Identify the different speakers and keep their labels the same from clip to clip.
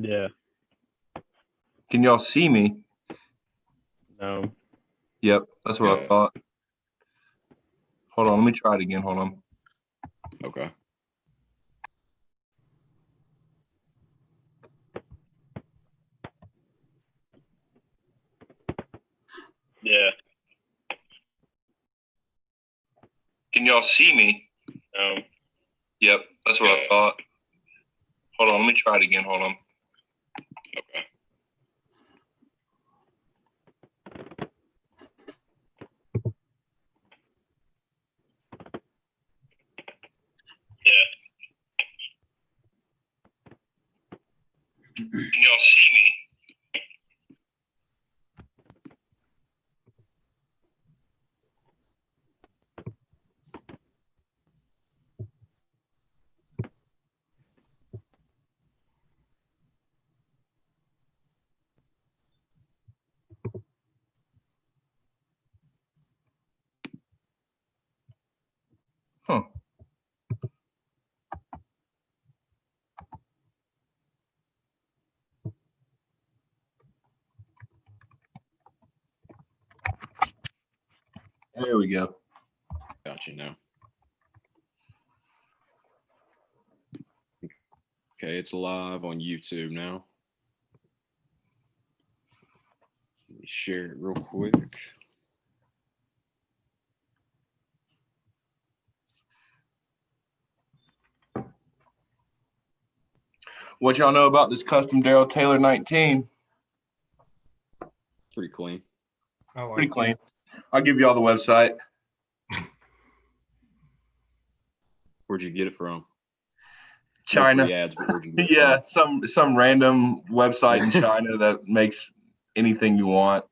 Speaker 1: Yeah.
Speaker 2: Can y'all see me?
Speaker 1: No.
Speaker 2: Yep, that's what I thought. Hold on, let me try it again. Hold on.
Speaker 3: Okay.
Speaker 1: Yeah.
Speaker 2: Can y'all see me?
Speaker 1: No.
Speaker 2: Yep, that's what I thought. Hold on, let me try it again. Hold on.
Speaker 3: Okay.
Speaker 1: Yeah.
Speaker 2: Can y'all see me? Huh. There we go.
Speaker 3: Got you now. Okay, it's live on YouTube now. Let me share it real quick.
Speaker 2: What y'all know about this custom Daryl Taylor 19?
Speaker 3: Pretty clean.
Speaker 2: Pretty clean. I'll give y'all the website.
Speaker 3: Where'd you get it from?
Speaker 2: China.
Speaker 3: No free ads, but where'd you get it
Speaker 2: Yeah,
Speaker 3: from?
Speaker 2: some random website in China that makes anything you want.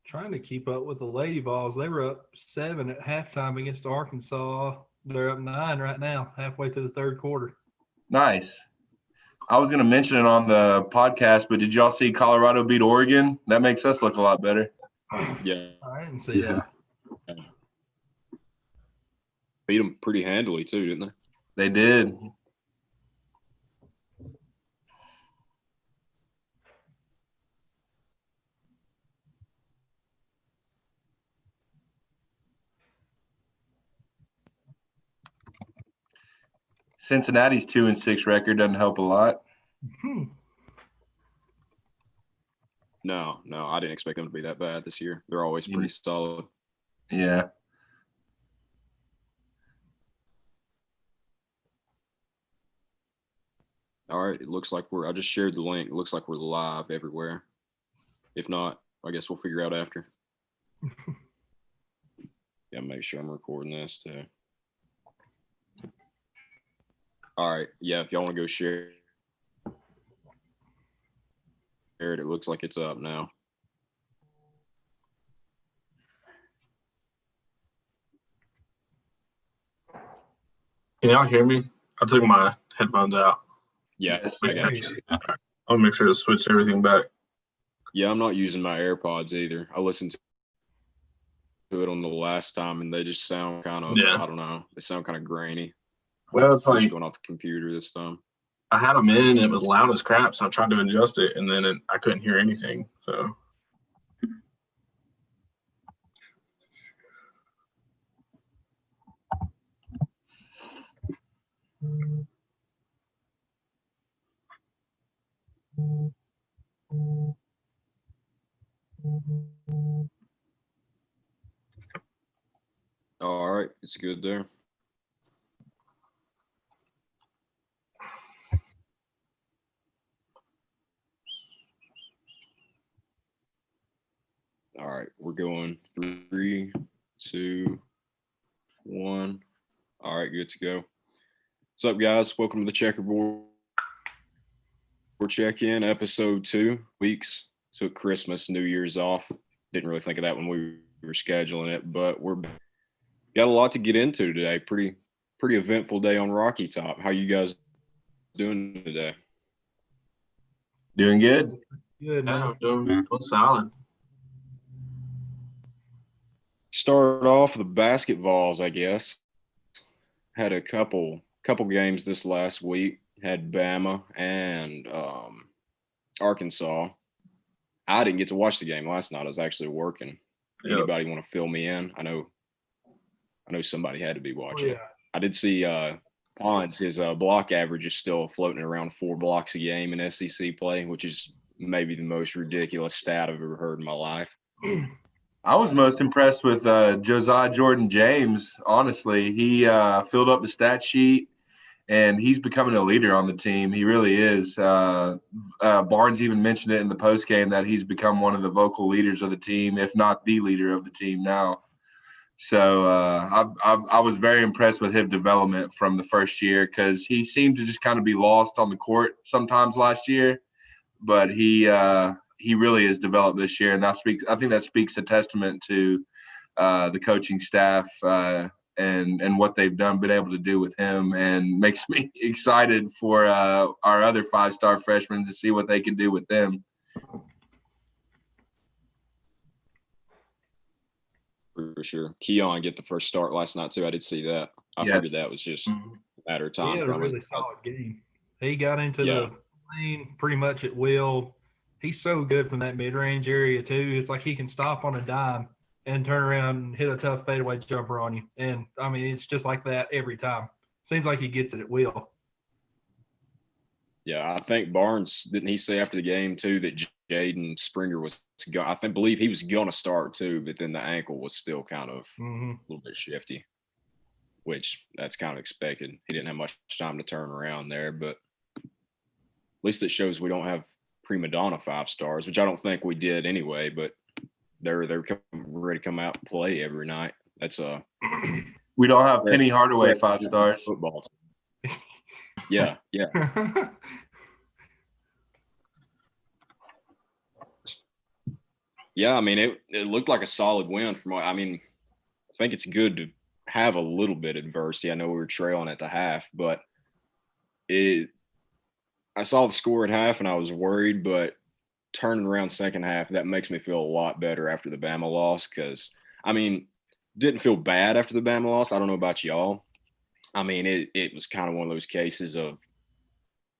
Speaker 4: Trying to keep up with the Lady Vols. They were up 7 at halftime against Arkansas. They're up 9 right now, halfway through the third quarter.
Speaker 2: Nice. I was going to mention it on the podcast, but did y'all see Colorado beat Oregon? That makes us look a lot better.
Speaker 3: Yeah.
Speaker 4: I didn't see that.
Speaker 3: Beat them pretty handily too, didn't they?
Speaker 2: They did. Cincinnati's 2-6 record doesn't help a lot.
Speaker 3: No, I didn't expect them to be that bad this year. They're always pretty solid.
Speaker 2: Yeah.
Speaker 3: All right, it looks like I just shared the link. It looks like we're live everywhere. If not, I guess we'll figure out after. Yeah, make sure I'm recording this too. All right, yeah, if y'all want to go share it, it looks like it's up now.
Speaker 5: Can y'all hear me? I took my headphones out.
Speaker 3: Yeah, I got you.
Speaker 5: I'll make sure to switch everything back.
Speaker 3: Yeah, I'm not using my AirPods either. I listened to it on the last time, and they just sound kind of, I don't know, they sound kind of grainy.
Speaker 5: Well, it's like
Speaker 3: going off the computer this time.
Speaker 5: I had them in, and it was loud as crap, so I tried to adjust it, and then I couldn't hear anything. So.
Speaker 3: All right, it's good there. All right, we're going 3, 2, 1. All right, good to go. What's up, guys? Welcome to the Checkerboard Check-In, episode 2. Weeks took Christmas, New Year's off. Didn't really think of that when we were scheduling it, but we're got a lot to get into today. Pretty eventful day on Rocky Top. How you guys doing today?
Speaker 2: Doing good.
Speaker 4: Good,
Speaker 5: Yeah,
Speaker 4: man.
Speaker 5: we're doing solid.
Speaker 3: Start off with the basketballs, I guess. Had a couple games this last week. Had Bama and Arkansas. I didn't get to watch the game last night. I was actually working.
Speaker 5: Yep.
Speaker 3: Anybody want to fill me in? I know somebody had to be watching.
Speaker 4: yeah.
Speaker 3: I did see Pons, his block average is still floating around 4 blocks a game in SEC play, which is maybe the most ridiculous stat I've ever heard in my life.
Speaker 2: I was most impressed with Josiah Jordan James. Honestly, he filled up the stat sheet, and he's becoming a leader on the team. He really is. Barnes even mentioned it in the postgame that he's become one of the vocal leaders of the team, if not the leader of the team now. So I was very impressed with his development from the first year because he seemed to just kind of be lost on the court sometimes last year, but he really has developed this year, and I think that speaks a testament to the coaching staff and what they've been able to do with him, and makes me excited for our other 5-star freshmen to see what they can do with them.
Speaker 3: For sure. Keon get the first start last night too. I did see that. I
Speaker 2: Yes.
Speaker 3: figured that was just a matter of time.
Speaker 4: He had a really solid game. He got into the lane pretty much at will. He's so good from that mid-range area too. It's like he can stop on a dime and turn around and hit a tough fadeaway jumper on you. And I mean, it's just like that every time. Seems like he gets it at will.
Speaker 3: Yeah, I think Barnes, didn't he say after the game too that Jaden Springer was believe he was going to start too, but then the ankle was still kind of a little bit shifty, which that's kind of expected. He didn't have much time to turn around there, but at least it shows we don't have prima donna 5-stars, which I don't think we did anyway, but they're ready to come out and play every night. That's
Speaker 2: we don't have Penny Hardaway 5-stars.
Speaker 3: Football team. Yeah. Yeah, I mean, it looked like a solid win from what I mean. I think it's good to have a little bit of adversity. I know we were trailing at the half, but I saw the score at half and I was worried, but turning around second half, that makes me feel a lot better after the Bama loss because, I mean, didn't feel bad after the Bama loss. I don't know about y'all. I mean, it was kind of one of those cases of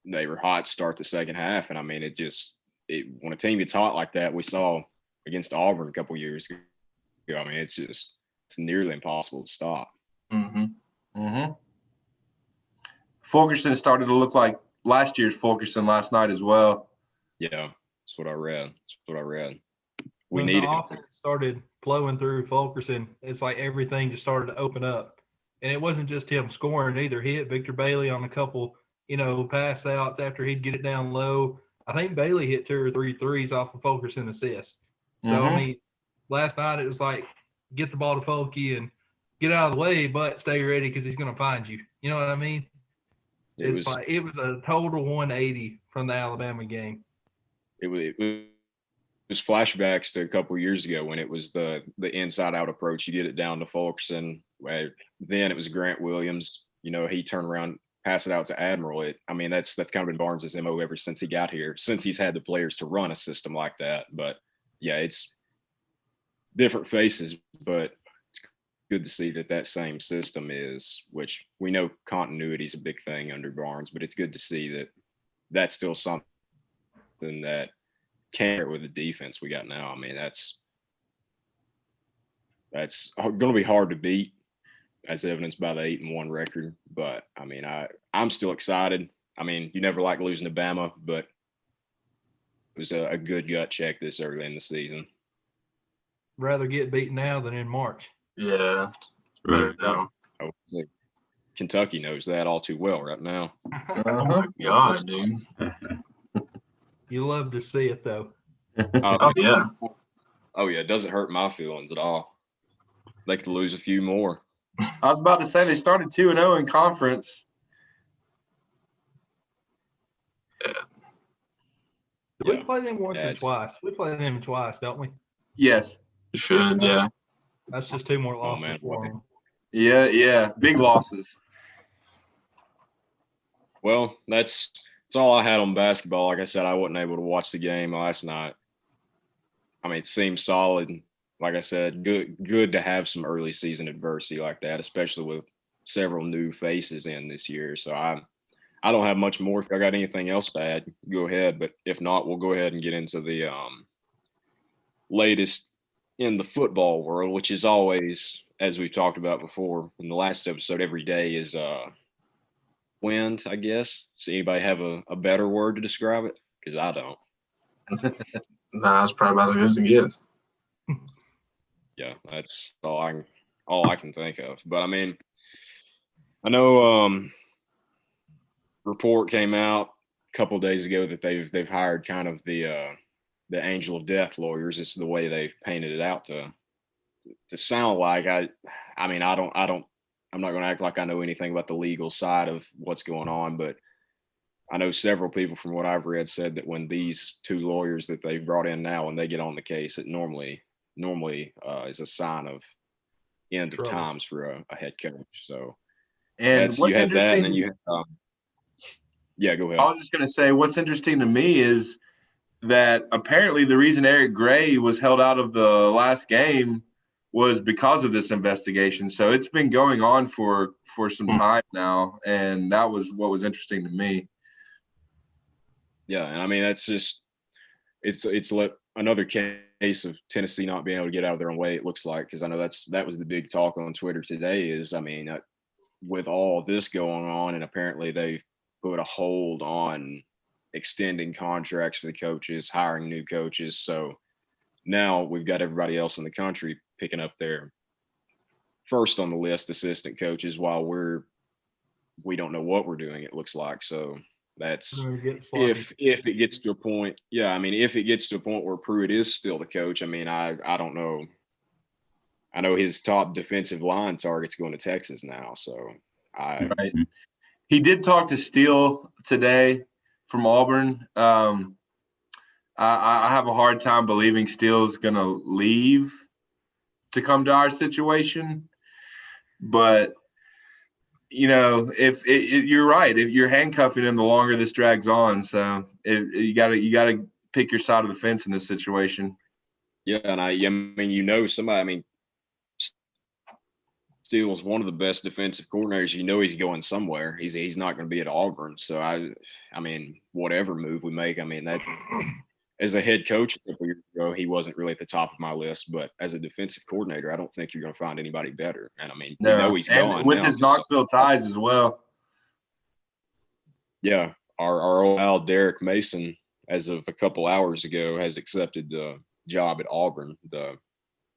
Speaker 3: they were hot start the second half, and I mean, when a team gets hot like that, we saw against Auburn a couple years ago. I mean, it's nearly impossible to stop.
Speaker 2: Fulkerson started to look like last year's Fulkerson last night as well.
Speaker 3: Yeah, that's what I read.
Speaker 4: When the offense started flowing through Fulkerson, it's like everything just started to open up. And it wasn't just him scoring either. He hit Victor Bailey on a couple, pass outs after he'd get it down low. I think Bailey hit 2 or 3 threes off of Fulkerson assist. So, I mean, last night it was like, get the ball to Fulky and get out of the way, but stay ready because he's going to find you. You know what I mean? It was a total 180 from the Alabama game.
Speaker 3: It was flashbacks to a couple of years ago when it was the inside out approach. You get it down to Fulkerson. Then it was Grant Williams. He turned around, pass it out to Admiral. That's kind of been Barnes' MO ever since he got here, since he's had the players to run a system like that. But yeah, it's different faces, but it's good to see that same system which we know continuity is a big thing under Barnes, but it's good to see that that's still something that can with the defense we got now. I mean, that's going to be hard to beat, as evidenced by the 8-1 record. But I mean, I'm still excited. I mean, you never like losing to Bama, but it was a good gut check this early in the season.
Speaker 4: Rather get beaten now than in March.
Speaker 5: Yeah, it's better now.
Speaker 3: Kentucky knows that all too well right now.
Speaker 5: Oh my God, dude!
Speaker 4: You love to see it though.
Speaker 5: Oh yeah.
Speaker 3: Oh yeah, it doesn't hurt my feelings at all. They could lose a few more.
Speaker 2: I was about to say they started 2-0 in conference.
Speaker 4: We play them once or twice. We play them twice, don't we?
Speaker 2: Yes.
Speaker 5: You should, yeah.
Speaker 4: That's just 2 more losses for them.
Speaker 2: Yeah, big losses.
Speaker 3: Well, it's That's all I had on basketball. Like I said, I wasn't able to watch the game last night. I mean, it seems solid. Like I said, good to have some early season adversity like that, especially with several new faces in this year. So I don't have much more. If I got anything else to add, go ahead. But if not, we'll go ahead and get into the latest in the football world, which is always, as we've talked about before in the last episode, every day is wind, I guess. Does anybody have a better word to describe it? Because I don't.
Speaker 5: Nah, that's probably about as good as it gets.
Speaker 3: Yeah, that's all I can think of. But I mean, I know report came out a couple of days ago that they've hired kind of the angel of death lawyers. This is the way they've painted it out to sound like. I mean, I'm not going to act like I know anything about the legal side of what's going on, but I know several people from what I've read said that when these two lawyers that they've brought in now, when they get on the case, it normally is a sign of end of times for a head coach. So
Speaker 2: And what's
Speaker 3: you have that, and then
Speaker 2: interesting,
Speaker 3: you have, yeah, go ahead.
Speaker 2: I was just going to say, what's interesting to me is that apparently the reason Eric Gray was held out of the last game was because of this investigation. So it's been going on for some time now, and that was what was interesting to me.
Speaker 3: Yeah, and I mean that's just it's another case of Tennessee not being able to get out of their own way. It looks like, because I know that was the big talk on Twitter today. Is, I mean, with all this going on, and apparently they put a hold on extending contracts for the coaches, hiring new coaches. So now we've got everybody else in the country picking up their first on the list assistant coaches while we don't know what we're doing, it looks like. So that's if it gets to a point. Yeah, I mean, if it gets to a point where Pruitt is still the coach, I mean, I don't know. I know his top defensive line target's going to Texas now. So
Speaker 2: right. He did talk to Steele today from Auburn. I have a hard time believing Steele's going to leave to come to our situation. But, you know, if you're right, if you're handcuffing him, the longer this drags on. So you got to pick your side of the fence in this situation.
Speaker 3: Yeah, and I mean, you know, somebody. I mean, Steele's one of the best defensive coordinators. You know, he's going somewhere. He's not going to be at Auburn. So I mean, whatever move we make, I mean, that as a head coach a couple years ago, he wasn't really at the top of my list. But as a defensive coordinator, I don't think you're going to find anybody better. And I mean, we know he's gone
Speaker 2: with
Speaker 3: now,
Speaker 2: his Knoxville ties as well.
Speaker 3: Yeah, our old Al Derek Mason, as of a couple hours ago, has accepted the job at Auburn, the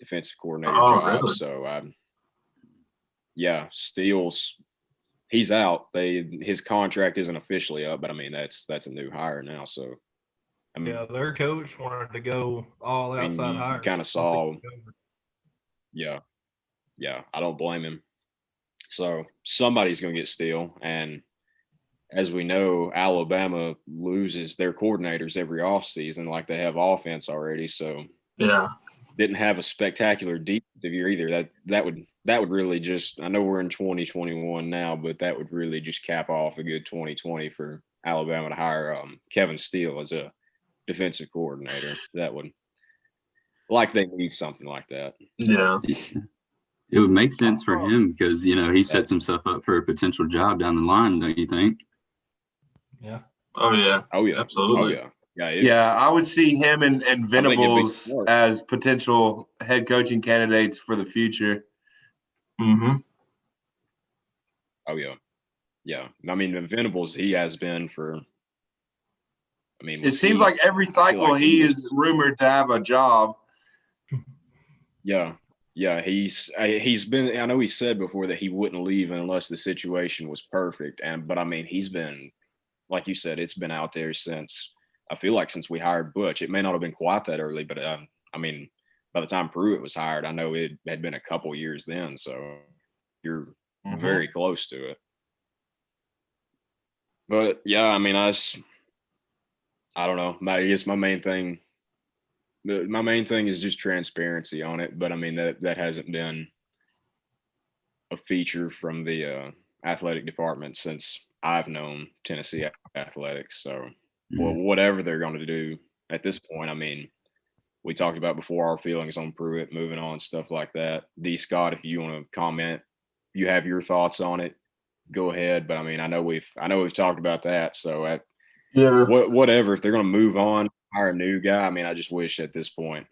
Speaker 3: defensive coordinator job.
Speaker 5: Really?
Speaker 3: So yeah, he's out. His contract isn't officially up, but I mean that's a new hire now. So I mean,
Speaker 4: yeah, their coach wanted to go all outside hires.
Speaker 3: Kind of saw. Yeah, I don't blame him. So somebody's going to get Steele, and as we know, Alabama loses their coordinators every offseason, like they have offense already. So
Speaker 5: yeah,
Speaker 3: didn't have a spectacular defensive year either. That would really just, I know we're in 2021 now, but that would really just cap off a good 2020 for Alabama to hire Kevin Steele as a defensive coordinator. That would, like, they need something like that.
Speaker 5: Yeah.
Speaker 6: It would make sense for him because, you know, he sets himself up for a potential job down the line, don't you think?
Speaker 4: Yeah.
Speaker 5: Oh, yeah.
Speaker 3: Absolutely.
Speaker 5: Oh,
Speaker 3: yeah.
Speaker 2: Yeah, I would see him and Venables as potential head coaching candidates for the future.
Speaker 5: Mm-hmm.
Speaker 3: Oh, yeah. Yeah. I mean, Venables, he has been for, I mean,
Speaker 2: it seems like every cycle he is rumored to have a job.
Speaker 3: Yeah. Yeah, he's been, I know he said before that he wouldn't leave unless the situation was perfect. But I mean, he's been, like you said, it's been out there since, I feel like since we hired Butch. It may not have been quite that early, but I mean, by the time Pruitt was hired, I know it had been a couple years then. So you're very close to it. But yeah, I mean, I don't know. I guess my main thing is just transparency on it. But I mean, that hasn't been a feature from the athletic department since I've known Tennessee athletics. So, well, whatever they're going to do at this point, I mean, we talked about before our feelings on Pruitt, moving on, stuff like that. D. Scott, if you want to comment, if you have your thoughts on it, go ahead. But I mean, I know we've talked about that. So, whatever. If they're going to move on, hire a new guy. I mean, I just wish at this point,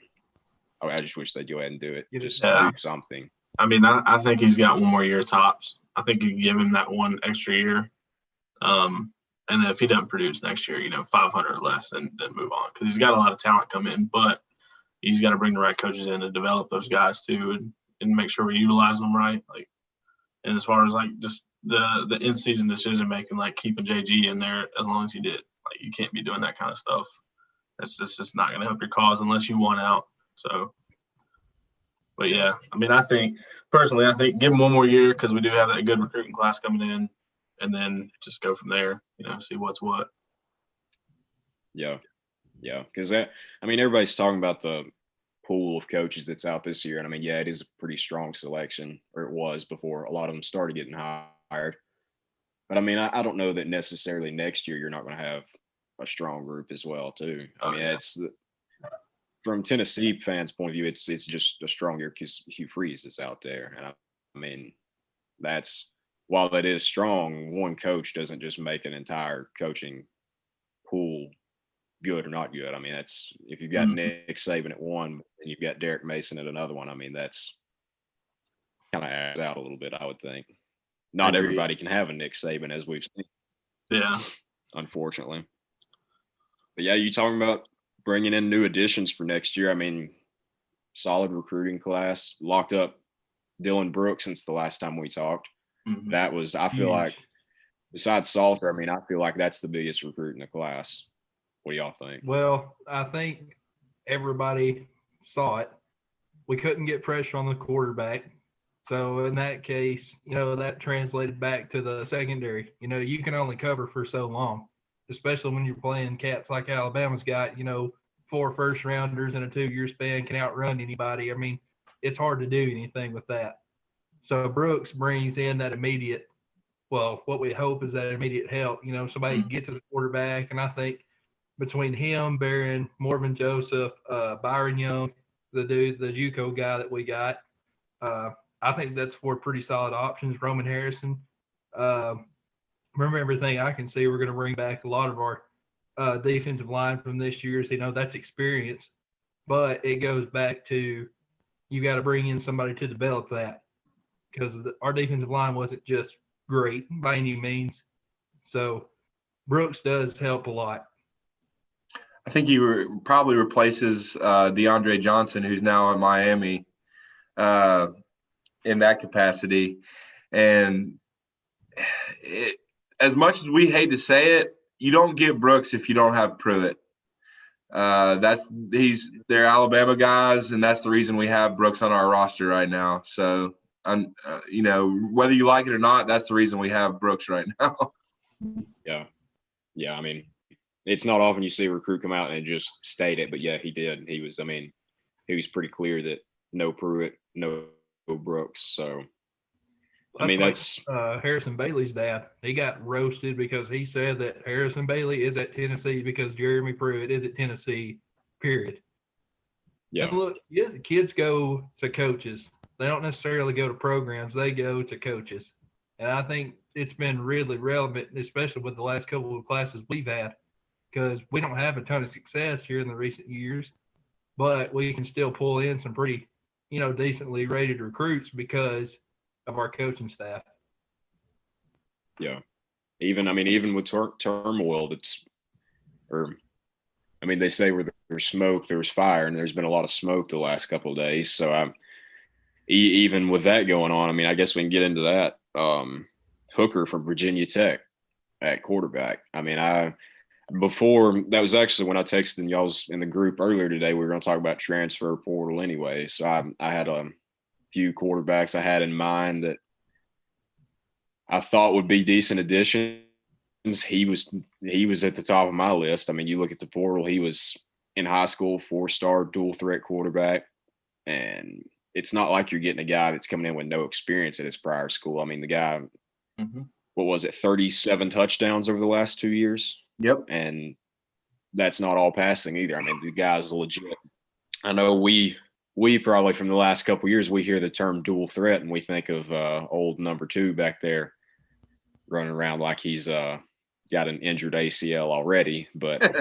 Speaker 3: I just wish they'd go ahead and do it. Just do something.
Speaker 5: I mean, I think he's got one more year tops. I think you give him that one extra year. And then if he doesn't produce next year, 500 or less, then move on, because he's got a lot of talent come in, but he's got to bring the right coaches in to develop those guys too, and make sure we utilize them right. Like, and as far as like just the in-season decision making, like keeping JG in there as long as he did, like you can't be doing that kind of stuff. That's just not going to help your cause unless you want out. So, but yeah, I mean, I think give him one more year, because we do have that good recruiting class coming in, and then just go from there, see what's what.
Speaker 3: Yeah. Because everybody's talking about the pool of coaches that's out this year. And I mean, yeah, it is a pretty strong selection, or it was before a lot of them started getting hired. But I mean, I don't know that necessarily next year you're not going to have a strong group as well, too. It's from Tennessee fans' point of view, it's just a strong year because Hugh Freeze is out there. And I mean, while that is strong, one coach doesn't just make an entire coaching pool good or not good. I mean, if you've got Nick Saban at one and you've got Derek Mason at another one, I mean, that's kind of adds out a little bit, I would think. Not everybody can have a Nick Saban, as we've seen.
Speaker 5: Yeah.
Speaker 3: Unfortunately. But yeah, you talking about bringing in new additions for next year. I mean, solid recruiting class. Locked up Dylan Brooks since the last time we talked.
Speaker 5: Mm-hmm.
Speaker 3: That was, I feel like, besides Salter, I mean, I feel like that's the biggest recruit in the class. What do y'all think?
Speaker 4: Well, I think everybody saw it. We couldn't get pressure on the quarterback. So in that case, that translated back to the secondary. You can only cover for so long, especially when you're playing cats like Alabama's got, 4 first-rounders in a 2-year span can outrun anybody. I mean, it's hard to do anything with that. So Brooks brings in that immediate, what we hope is that immediate help. Somebody can get to the quarterback, and I think between him, Barron, Morvan Joseph, Byron Young, the JUCO guy that we got, I think that's 4 pretty solid options. Roman Harrison. From everything I can see, we're going to bring back a lot of our defensive line from this year. So, that's experience. But it goes back to you got to bring in somebody to develop that, because our defensive line wasn't just great by any means. So Brooks does help a lot.
Speaker 2: I think he probably replaces DeAndre Johnson, who's now at Miami, in that capacity. And as much as we hate to say it, you don't get Brooks if you don't have Pruitt. They're Alabama guys, and that's the reason we have Brooks on our roster right now. So, whether you like it or not, that's the reason we have Brooks right now.
Speaker 3: Yeah. I mean, it's not often you see a recruit come out and just state it, but yeah, he did. He was pretty clear that no Pruitt, no Brooks. So, that's
Speaker 4: Harrison Bailey's dad. He got roasted because he said that Harrison Bailey is at Tennessee because Jeremy Pruitt is at Tennessee, period.
Speaker 3: Yeah.
Speaker 4: And look, the kids go to coaches. They don't necessarily go to programs. They go to coaches. And I think it's been really relevant, especially with the last couple of classes we've had, because we don't have a ton of success here in the recent years, but we can still pull in some pretty, decently rated recruits because of our coaching staff.
Speaker 3: Yeah. Even with turmoil, they say where there's smoke, there's fire, and there's been a lot of smoke the last couple of days. So even with that going on, I guess we can get into that. Hooker from Virginia Tech at quarterback. Before that was actually when I texted y'all's in the group earlier today, we were going to talk about transfer portal anyway. So I had a few quarterbacks I had in mind that I thought would be decent additions. He was at the top of my list. You look at the portal, he was in high school, 4-star dual threat quarterback. And it's not like you're getting a guy that's coming in with no experience at his prior school. The guy what was it, 37 touchdowns over the last 2 years.
Speaker 2: Yep.
Speaker 3: And that's not all passing either. I mean, the guy's legit. I know we probably from the last couple of years, we hear the term dual threat and we think of old number 2 back there running around like he's got an injured ACL already. But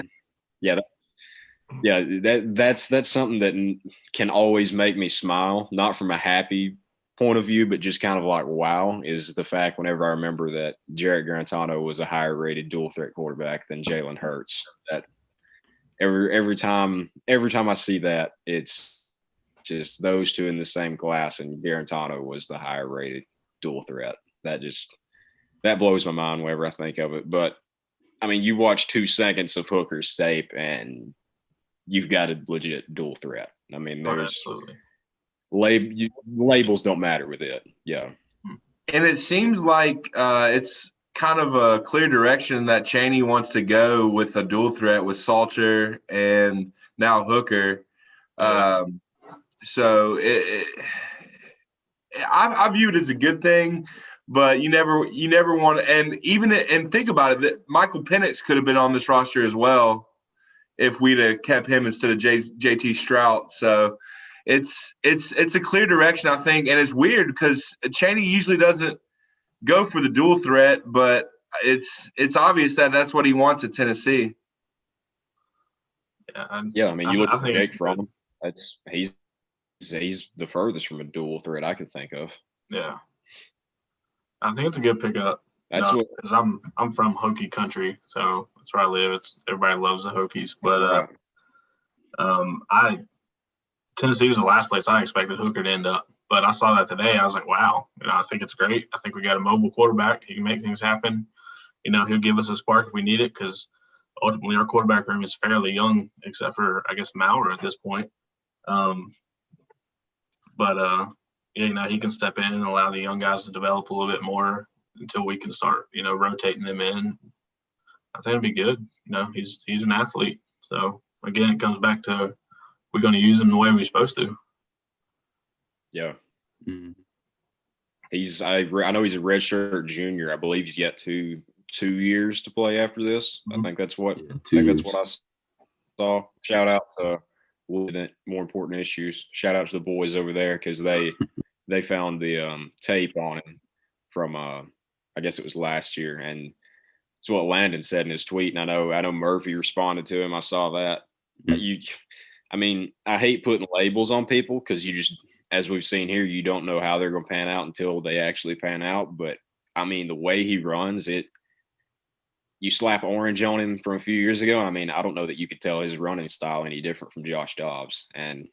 Speaker 3: that's something that can always make me smile, not from a happy point of view, but just kind of like, wow, is the fact whenever I remember that Jarrett Garantano was a higher rated dual threat quarterback than Jalen Hurts. That every time I see that, it's just those two in the same class, and Garantano was the higher rated dual threat. That blows my mind whenever I think of it. But I mean, you watch 2 seconds of Hooker's tape and you've got a legit dual threat. I mean, there's labels don't matter with it. Yeah.
Speaker 2: And it seems like it's kind of a clear direction that Chaney wants to go with a dual threat with Salter and now Hooker. So I view it as a good thing, but you never want to. And think about it, that Michael Penix could have been on this roster as well if we'd have kept him instead of JT Strout. So it's a clear direction, I think, and it's weird because Chaney usually doesn't go for the dual threat, but it's obvious that that's what he wants at Tennessee.
Speaker 3: Yeah, I mean, you look at Jake Fromm. He's the furthest from a dual threat I could think of.
Speaker 5: Yeah, I think it's a good pickup.
Speaker 3: That's what,
Speaker 5: because I'm from Hokie country, so that's where I live. Everybody loves the Hokies, but Tennessee was the last place I expected Hooker to end up. But I saw that today. I was like, wow, I think it's great. I think we got a mobile quarterback. He can make things happen. He'll give us a spark if we need it, because ultimately our quarterback room is fairly young, except for, I guess, Maurer at this point. He can step in and allow the young guys to develop a little bit more until we can start, rotating them in. I think it'd be good. He's an athlete. So, again, it comes back to we're going to use him the way we're supposed to.
Speaker 3: Yeah. Mm-hmm. I know he's a redshirt junior. I believe he's yet 2 years to play after this. I think that's what I saw. Shout out to more important issues. Shout out to the boys over there, because they found the tape on him from I guess it was last year, and it's what Landon said in his tweet. And I know Murphy responded to him. I saw that. Mm-hmm. I hate putting labels on people, because you just, as we've seen here, you don't know how they're going to pan out until they actually pan out. But the way he runs it, you slap orange on him from a few years ago. I don't know that you could tell his running style any different from Josh Dobbs. And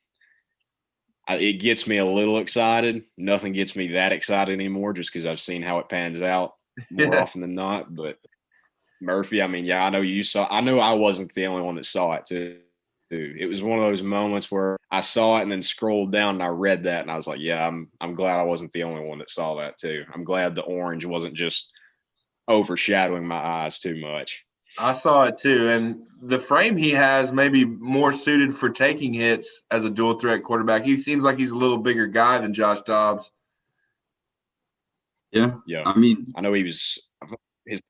Speaker 3: it gets me a little excited. Nothing gets me that excited anymore, just because I've seen how it pans out more often than not. But Murphy, I know you saw. I know I wasn't the only one that saw it too. It was one of those moments where I saw it and then scrolled down and I read that and I was like, yeah, I'm glad I wasn't the only one that saw that too. I'm glad the orange wasn't just overshadowing my eyes too much.
Speaker 2: I saw it too, and the frame he has may be more suited for taking hits as a dual threat quarterback. He seems like he's a little bigger guy than Josh Dobbs.
Speaker 3: Yeah. I know his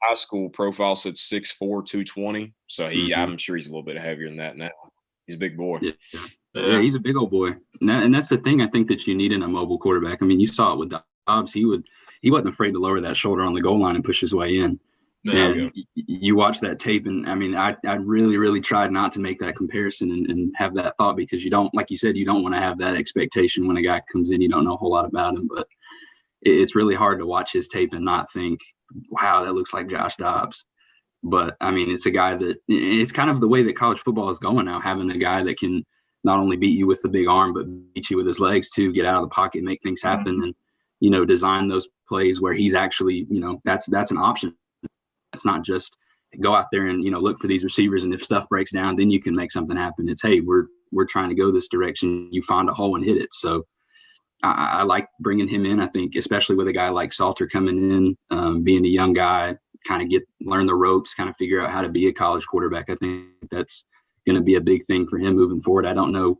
Speaker 3: high school profile said 6'4", 220. So I'm sure he's a little bit heavier than that now. He's a big boy.
Speaker 6: Yeah, he's a big old boy. And that's the thing I think that you need in a mobile quarterback. You saw it with Dobbs. He wasn't afraid to lower that shoulder on the goal line and push his way in. And you watch that tape, and I really, really tried not to make that comparison and have that thought, because you don't, like you said, you don't want to have that expectation when a guy comes in, you don't know a whole lot about him. But it's really hard to watch his tape and not think, wow, that looks like Josh Dobbs. But it's a guy that, it's kind of the way that college football is going now, having a guy that can not only beat you with the big arm, but beat you with his legs too, get out of the pocket, make things happen, and design those plays where he's actually, that's an option. It's not just go out there and, look for these receivers, and if stuff breaks down, then you can make something happen. It's, hey, we're trying to go this direction. You find a hole and hit it. So I like bringing him in. I think especially with a guy like Salter coming in, being a young guy, kind of learn the ropes, kind of figure out how to be a college quarterback. I think that's going to be a big thing for him moving forward. I don't know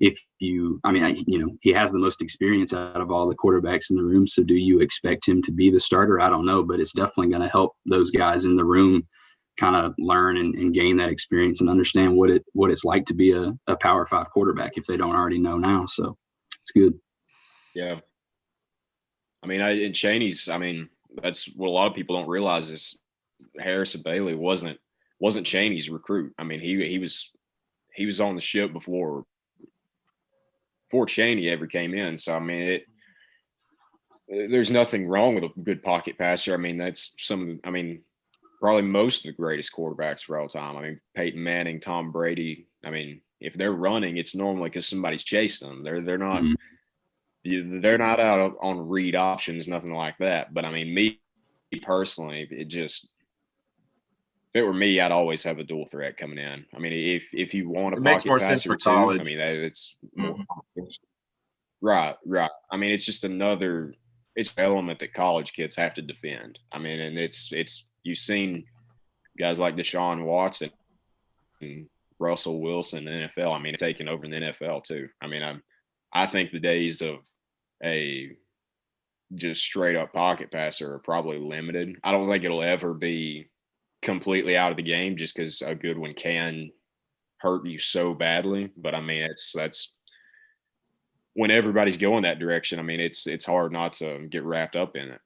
Speaker 6: if you, I mean, he has the most experience out of all the quarterbacks in the room. So do you expect him to be the starter? I don't know, but it's definitely going to help those guys in the room kind of learn and gain that experience and understand what it's like to be a Power 5 quarterback if they don't already know now. So it's good.
Speaker 3: Yeah. I mean, in Chaney's, I mean, that's what a lot of people don't realize is Harrison Bailey wasn't Chaney's recruit. I mean, he was on the ship before Chaney ever came in. So, I mean, there's nothing wrong with a good pocket passer. I mean, that's probably most of the greatest quarterbacks of all time. I mean, Peyton Manning, Tom Brady. I mean, if they're running, it's normally because somebody's chasing them. They're not they're not out on read options, nothing like that. But I mean, me personally, if it were me, I'd always have a dual threat coming in. I mean, if you want a
Speaker 2: makes
Speaker 3: pocket
Speaker 2: more sense
Speaker 3: passer
Speaker 2: for
Speaker 3: too,
Speaker 2: college.
Speaker 3: I mean, it's more right. I mean, it's just it's an element that college kids have to defend. I mean, and it's you've seen guys like Deshaun Watson and Russell Wilson in the NFL. I mean, it's taking over in the NFL too. I mean, I think the days of a just straight up pocket passer are probably limited. I don't think it'll ever be completely out of the game just because a good one can hurt you so badly. But I mean, that's when everybody's going that direction. I mean, it's hard not to get wrapped up in it.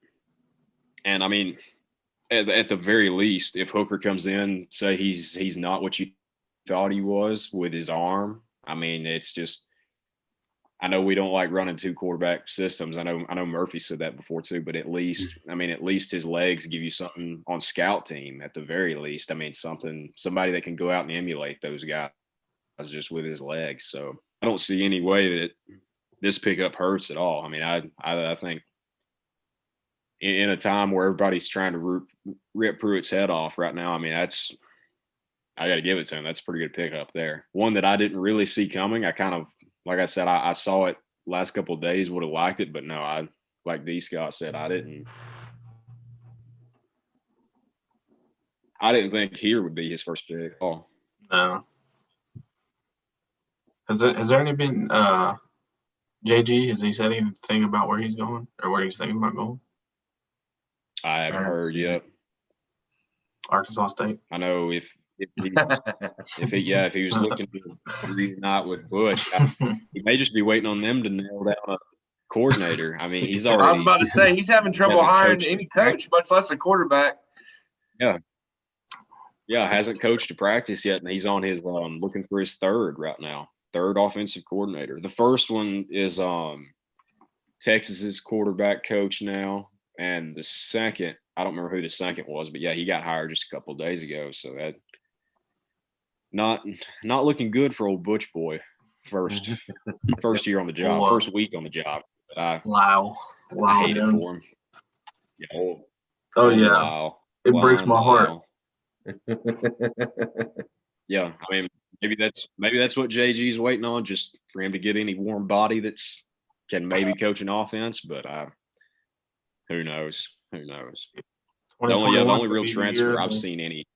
Speaker 3: And I mean, at the very least, if Hooker comes in, say he's not what you thought he was with his arm. I mean, it's just, I know we don't like running 2 quarterback systems. I know Murphy said that before too, but at least his legs give you something on scout team at the very least. I mean, somebody that can go out and emulate those guys just with his legs. So I don't see any way that this pickup hurts at all. I mean, I think in a time where everybody's trying to rip Pruitt's head off right now, I mean, I got to give it to him. That's a pretty good pickup there. One that I didn't really see coming. I kind of, like I said, I saw it last couple of days, would have liked it, but no, like D. Scott said, I didn't think here would be his first pick at all.
Speaker 5: No. Has there any been JG? Has he said anything about where he's going or where he's thinking about going?
Speaker 3: I haven't heard yet.
Speaker 5: Arkansas State.
Speaker 3: I know if he was looking to reunite with Bush, he may just be waiting on them to nail down a coordinator. I mean, he's already.
Speaker 2: I was about to say he's having trouble hiring any coach, much less a quarterback.
Speaker 3: Yeah, hasn't coached a practice yet, and he's on his looking for his third offensive coordinator. The first one is Texas's quarterback coach now, and the second, I don't remember who the second was, but yeah, he got hired just a couple of days ago. So that not looking good for old Butch boy. First year on the job, first week on the job. But I hate it for him. Yeah,
Speaker 5: it breaks my heart.
Speaker 3: Yeah, I mean, maybe that's what JG's waiting on, just for him to get any warm body that's can maybe coach an offense. But who knows? Who knows? The only real transfer I've seen any.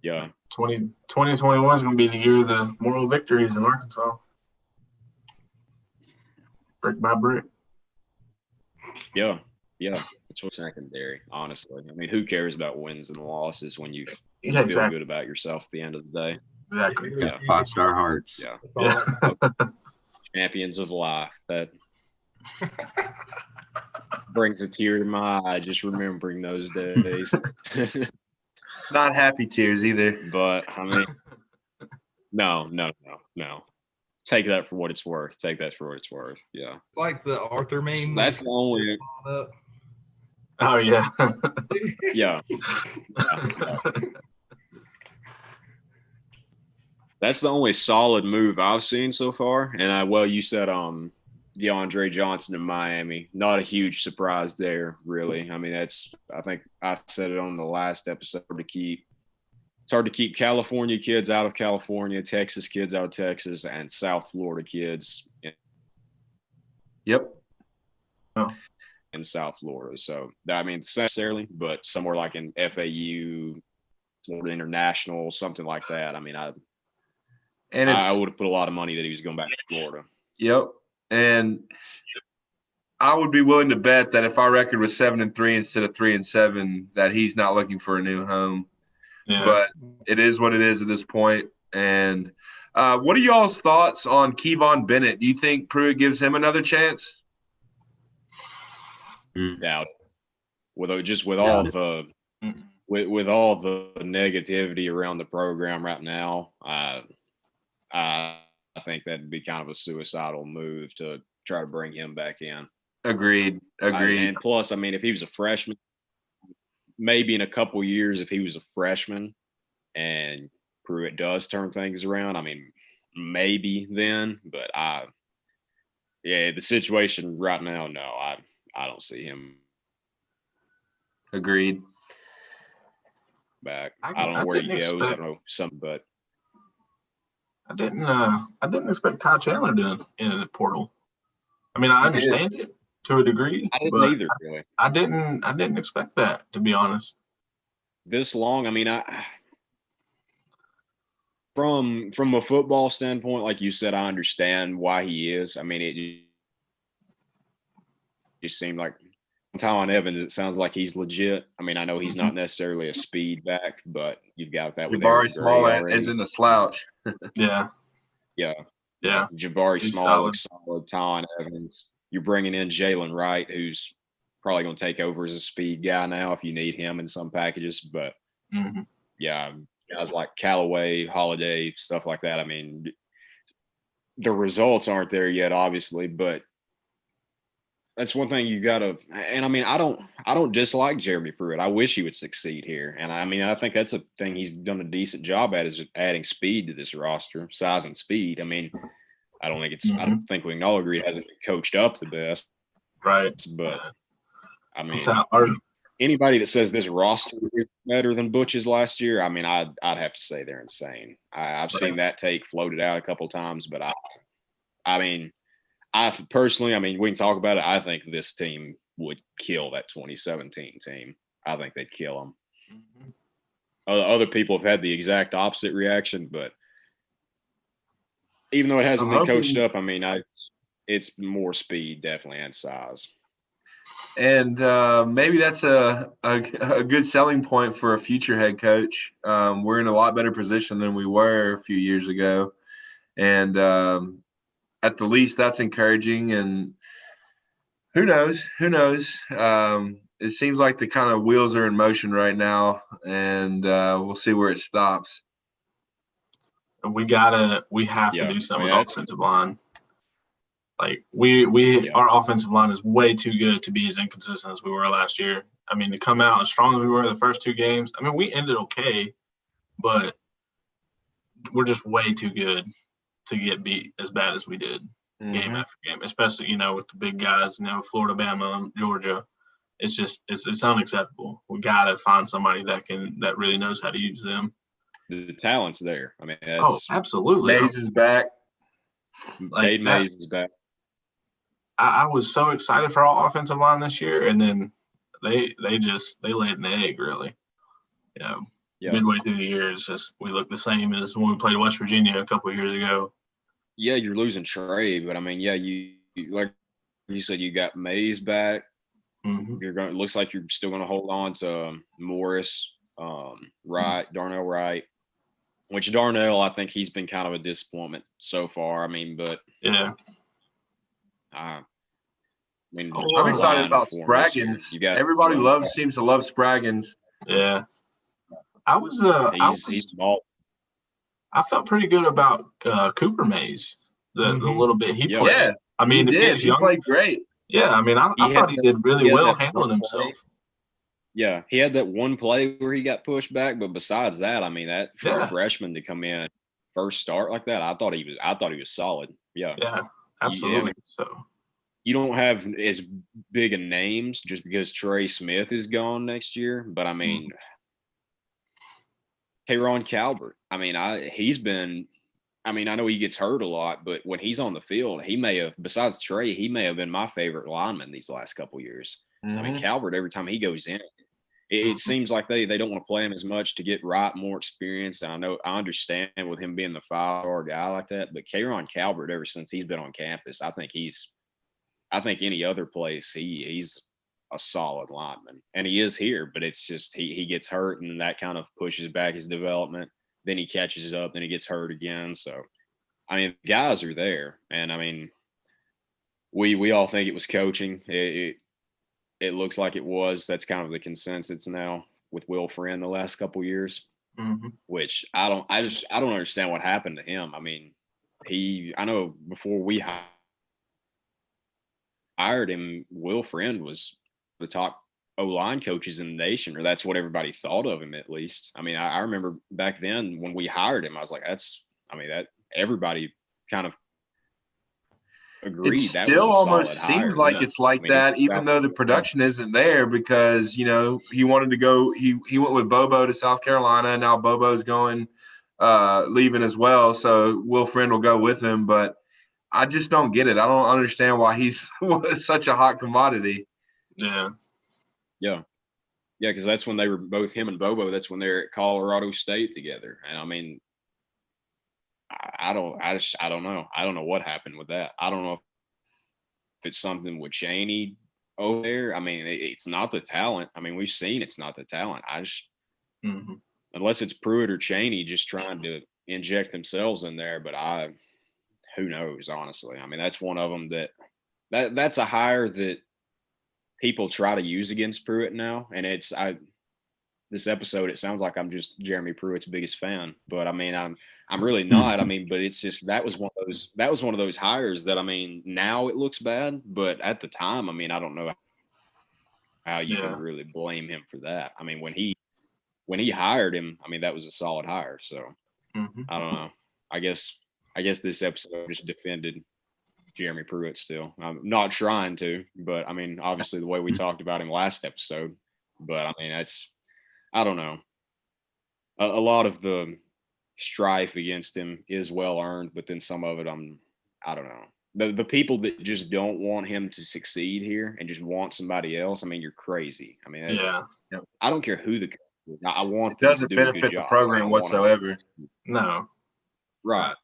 Speaker 3: Yeah.
Speaker 5: 2021 is going to be the year of the moral victories in Arkansas. Brick by brick.
Speaker 3: Yeah. It's what's secondary, honestly. I mean, who cares about wins and losses when you feel good about yourself at the end of the day?
Speaker 5: Exactly.
Speaker 3: Yeah.
Speaker 6: 5-star hearts.
Speaker 3: Yeah. Champions of life. That brings a tear to my eye just remembering those days.
Speaker 2: Not happy tears either.
Speaker 3: But I mean, no. Take that for what it's worth. Yeah.
Speaker 4: It's like the Arthur meme.
Speaker 3: That's the only.
Speaker 5: Oh yeah.
Speaker 3: Yeah. That's the only solid move I've seen so far. And you said DeAndre Johnson in Miami. Not a huge surprise there, really. I mean, I think I said it on the last episode it's hard to keep California kids out of California, Texas kids out of Texas, and South Florida kids
Speaker 2: Yep.
Speaker 3: in South Florida. So, I mean, necessarily, but somewhere like in FAU, Florida International, something like that. I mean,
Speaker 2: And
Speaker 3: I would have put a lot of money that he was going back to Florida.
Speaker 2: Yep. And I would be willing to bet that if our record was 7-3 instead of 3-7, that he's not looking for a new home.
Speaker 5: Yeah.
Speaker 2: But it is what it is at this point. And what are y'all's thoughts on Kevon Bennett? Do you think Pruitt gives him another chance?
Speaker 3: Doubt it. With all the negativity around the program right now, I think that'd be kind of a suicidal move to try to bring him back in.
Speaker 2: Agreed.
Speaker 3: And plus, I mean, if he was a freshman, maybe in a couple years, if he was a freshman and Pruitt does turn things around, I mean, maybe then. But the situation right now, no, I don't see him.
Speaker 2: Agreed.
Speaker 3: Back. I don't know where he goes. I don't know something, but
Speaker 5: I didn't expect Ty Chandler to enter the portal. I mean, I understand it to a degree.
Speaker 3: I didn't either, really.
Speaker 5: I didn't expect that, to be honest.
Speaker 3: This long, I mean, from a football standpoint, like you said, I understand why he is. I mean, it just seemed like Tyron Evans, it sounds like he's legit. I mean, I know he's not necessarily a speed back, but you've got that with
Speaker 2: Jabari Small isn't a slouch.
Speaker 5: Yeah.
Speaker 3: Jabari
Speaker 5: He's
Speaker 3: Small looks solid. Tyron Evans. You're bringing in Jalen Wright, who's probably going to take over as a speed guy now if you need him in some packages. But guys like Callaway, Holiday, stuff like that. I mean, the results aren't there yet, obviously, but that's one thing you got to – and, I mean, I don't dislike Jeremy Pruitt. I wish he would succeed here. And, I mean, I think that's a thing he's done a decent job at is adding speed to this roster, size and speed. I mean, I don't think we can all agree it hasn't been coached up the best.
Speaker 5: Right.
Speaker 3: But, I mean, anybody that says this roster is better than Butch's last year, I mean, I'd have to say they're insane. I've seen that take floated out a couple of times, but I mean – I personally, I mean, we can talk about it. I think this team would kill that 2017 team. I think they'd kill them. Other people have had the exact opposite reaction, but even though it hasn't been coached up, I mean, it's more speed, definitely, and size.
Speaker 2: And maybe that's a good selling point for a future head coach. We're in a lot better position than we were a few years ago. And at the least, that's encouraging. And who knows? It seems like the kind of wheels are in motion right now, and we'll see where it stops.
Speaker 5: We have to do something with offensive line. Like our offensive line is way too good to be as inconsistent as we were last year. I mean, to come out as strong as we were the first two games, I mean, we ended okay, but we're just way too good to get beat as bad as we did game after game, especially, with the big guys, Florida, Bama, Georgia. It's unacceptable. We got to find somebody that really knows how to use them.
Speaker 3: The talent's there. I mean,
Speaker 5: absolutely.
Speaker 2: Mays is back.
Speaker 3: Mays is back.
Speaker 5: I was so excited for our offensive line this year, and then they laid an egg, really. Midway through the year, it's just we look the same as when we played West Virginia a couple of years ago.
Speaker 3: Yeah, you're losing Trey, but I mean, you like you said, you got Mays back. It looks like you're still going to hold on to Morris, Wright, Darnell Wright. Which Darnell, I think he's been kind of a disappointment so far. I mean, but
Speaker 5: yeah.
Speaker 2: I'm excited about Spraggins. Everybody seems to love Spraggins.
Speaker 5: Yeah. I felt pretty good about Cooper Mays, the little bit he played.
Speaker 2: Yeah,
Speaker 5: I mean,
Speaker 2: he played great.
Speaker 5: Yeah, I mean, I thought he did really well handling himself.
Speaker 3: Yeah, he had that one play where he got pushed back, but besides that, I mean, that for a freshman to come in first start like that, I thought he was solid. Yeah.
Speaker 5: Yeah, absolutely.
Speaker 3: You don't have as big a names just because Trey Smith is gone next year, but I mean. Kayron Calvert. I mean, I know he gets hurt a lot, but when he's on the field, besides Trey, he may have been my favorite lineman these last couple years. I mean, Calvert, every time he goes in, it seems like they don't want to play him as much to get more experience. And I understand with him being the 5-star guy like that, but K'Ron Calvert, ever since he's been on campus, I think any other place he's a solid lineman, and he is here. But it's just he gets hurt, and that kind of pushes back his development. Then he catches up, then he gets hurt again. So, I mean, guys are there, and I mean, we all think it was coaching. It looks like it was. That's kind of the consensus now with Will Friend the last couple years, which I don't understand what happened to him. I mean, I know before we hired him, Will Friend was the top O-line coaches in the nation, or that's what everybody thought of him at least. I mean, I remember back then when we hired him, I was like, that everybody kind of agreed.
Speaker 2: It
Speaker 3: that
Speaker 2: still
Speaker 3: was a
Speaker 2: almost
Speaker 3: solid hire.
Speaker 2: seems like it's like that, even though the production isn't there, because he wanted to go. He went with Bobo to South Carolina. Now Bobo's going, leaving as well. So Will Friend will go with him, but I just don't get it. I don't understand why he's such a hot commodity.
Speaker 5: Yeah.
Speaker 3: Because that's when they were both him and Bobo. That's when they're at Colorado State together, and I mean, I don't know. I don't know what happened with that. I don't know if it's something with Chaney over there. I mean, it's not the talent. I mean, we've seen it's not the talent. Unless it's Pruitt or Chaney just trying to inject themselves in there. But who knows, honestly. I mean, that's one of them that's a hire that people try to use against Pruitt now. And this episode, it sounds like I'm just Jeremy Pruitt's biggest fan, but I mean, I'm really not. I mean, but it's just that was one of those hires that, I mean, now it looks bad, but at the time, I mean, I don't know how you can really blame him for that. I mean, when he hired him, I mean, that was a solid hire. So I don't know. I guess this episode just defended Jeremy Pruitt still. I'm not trying to, but I mean, obviously the way we talked about him last episode, but I mean, I don't know. A lot of the strife against him is well earned, but then some of it, I don't know. The people that just don't want him to succeed here and just want somebody else, I mean, you're crazy. I mean, I don't care who the coach is. I want
Speaker 2: it doesn't benefit the program whatsoever.
Speaker 5: No.
Speaker 3: Right.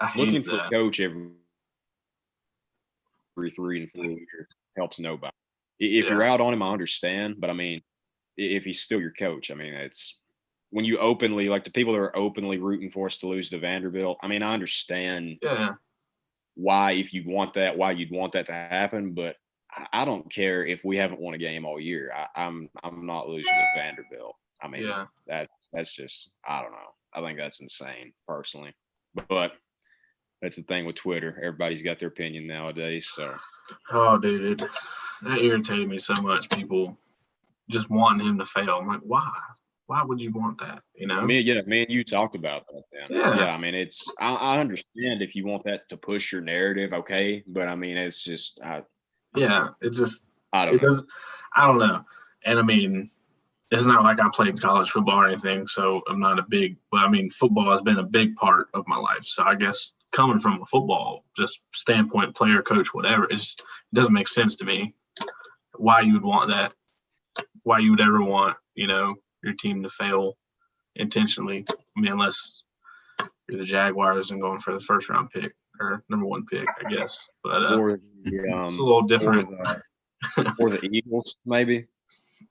Speaker 5: I hate
Speaker 3: Looking
Speaker 5: that.
Speaker 3: for a coach every 3 and 4 years helps nobody. If you're out on him, I understand, but I mean, if he's still your coach, I mean, it's when you openly, like the people that are openly rooting for us to lose to Vanderbilt. I mean, I understand why, if you want that, why you'd want that to happen, but I don't care if we haven't won a game all year. I'm not losing to Vanderbilt. I mean, that's just, I don't know. I think that's insane personally, but that's the thing with Twitter. Everybody's got their opinion nowadays. So,
Speaker 5: oh, dude, that irritated me so much. People just wanting him to fail. I'm like, why? Why would you want that? You know?
Speaker 3: Me and you talked about that then.
Speaker 5: Yeah.
Speaker 3: I mean, I understand if you want that to push your narrative, okay, but I mean, it's just,
Speaker 5: it's just,
Speaker 3: I don't know.
Speaker 5: And I mean, it's not like I played college football or anything, so I'm not but I mean, football has been a big part of my life. So I guess coming from a football just standpoint, player, coach, whatever, it doesn't make sense to me why you would want that, why you would ever want, your team to fail intentionally. I mean, unless you're the Jaguars and going for the first round pick or number 1 pick, I guess. But it's a little different.
Speaker 3: Or the Eagles, maybe.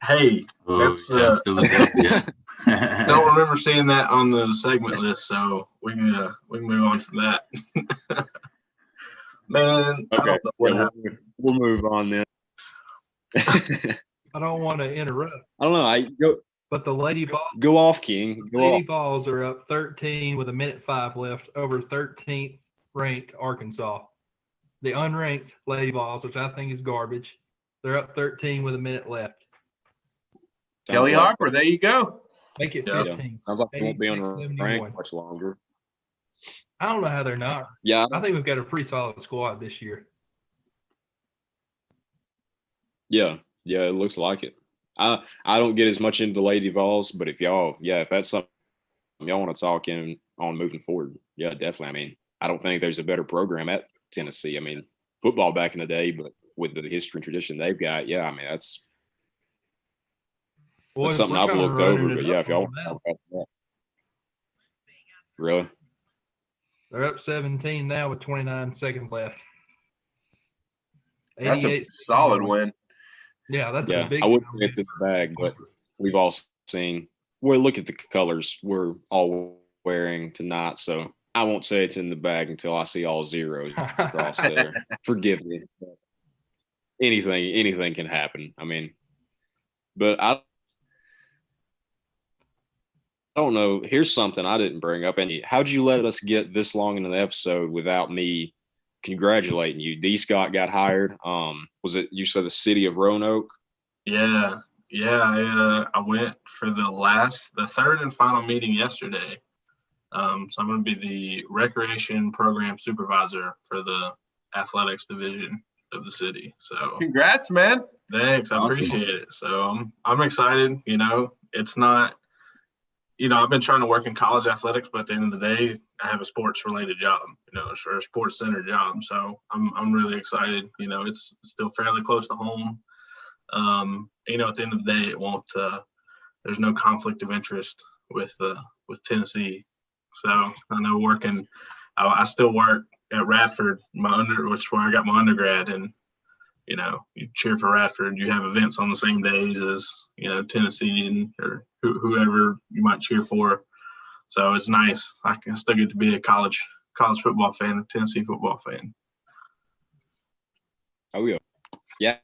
Speaker 5: Hey, that's
Speaker 6: Philadelphia.
Speaker 5: don't remember seeing that on the segment list, so we can move on from that. Man,
Speaker 3: okay, we'll move on then.
Speaker 4: I don't want to interrupt.
Speaker 3: I don't know.
Speaker 4: But the Lady Vols.
Speaker 3: Go off, King.
Speaker 4: Lady Vols are up 13 with 1:05 left over 13th ranked Arkansas. The unranked Lady Vols, which I think is garbage, they're up 13 with a minute left.
Speaker 2: Kelly Harper, there you go.
Speaker 4: Make it 15.
Speaker 3: Sounds like they won't be on rank much longer.
Speaker 4: I don't know how they're not.
Speaker 3: Yeah.
Speaker 4: I think we've got a pretty solid squad this year.
Speaker 3: Yeah, it looks like it. I don't get as much into the Lady Vols, but if that's something y'all want to talk on moving forward, yeah, definitely. I mean, I don't think there's a better program at Tennessee. I mean, football back in the day, but with the history and tradition they've got, I mean, That's something
Speaker 4: we're
Speaker 3: I've
Speaker 4: kinda
Speaker 3: looked over,
Speaker 4: running
Speaker 3: but
Speaker 4: it
Speaker 3: yeah,
Speaker 4: up
Speaker 3: if y'all
Speaker 4: on them
Speaker 3: talk
Speaker 4: now.
Speaker 3: about that. Really?
Speaker 4: They're up 17 now with 29 seconds left.
Speaker 2: That's a
Speaker 4: 88.
Speaker 2: solid win.
Speaker 4: Yeah, that's a
Speaker 3: Yeah,
Speaker 4: big
Speaker 3: I wouldn't
Speaker 4: win.
Speaker 3: say it's in the bag, but we've all seen. Well, look at the colors we're all wearing tonight, so I won't say it's in the bag until I see all zeros across there. Forgive me. Anything can happen. I mean, but I don't know. Here's something I didn't bring up. And how'd you let us get this long into the episode without me congratulating you? D. Scott got hired. Was it you said the city of Roanoke?
Speaker 5: Yeah. I went for the third and final meeting yesterday. So I'm going to be the recreation program supervisor for the athletics division of the city. So
Speaker 2: Congrats, man.
Speaker 5: thanks. I
Speaker 6: Awesome.
Speaker 5: appreciate it. So I'm excited. It's not, I've been trying to work in college athletics, but at the end of the day, I have a sports related job, or a sports centered job. So I'm really excited. It's still fairly close to home. At the end of the day, it won't, there's no conflict of interest with Tennessee. So I know I still work at Radford, which is where I got my undergrad, and you cheer for Radford. You have events on the same days as Tennessee or whoever you might cheer for. So it's nice. I still get to be a college football fan, a Tennessee football fan.
Speaker 3: Oh yeah, yeah.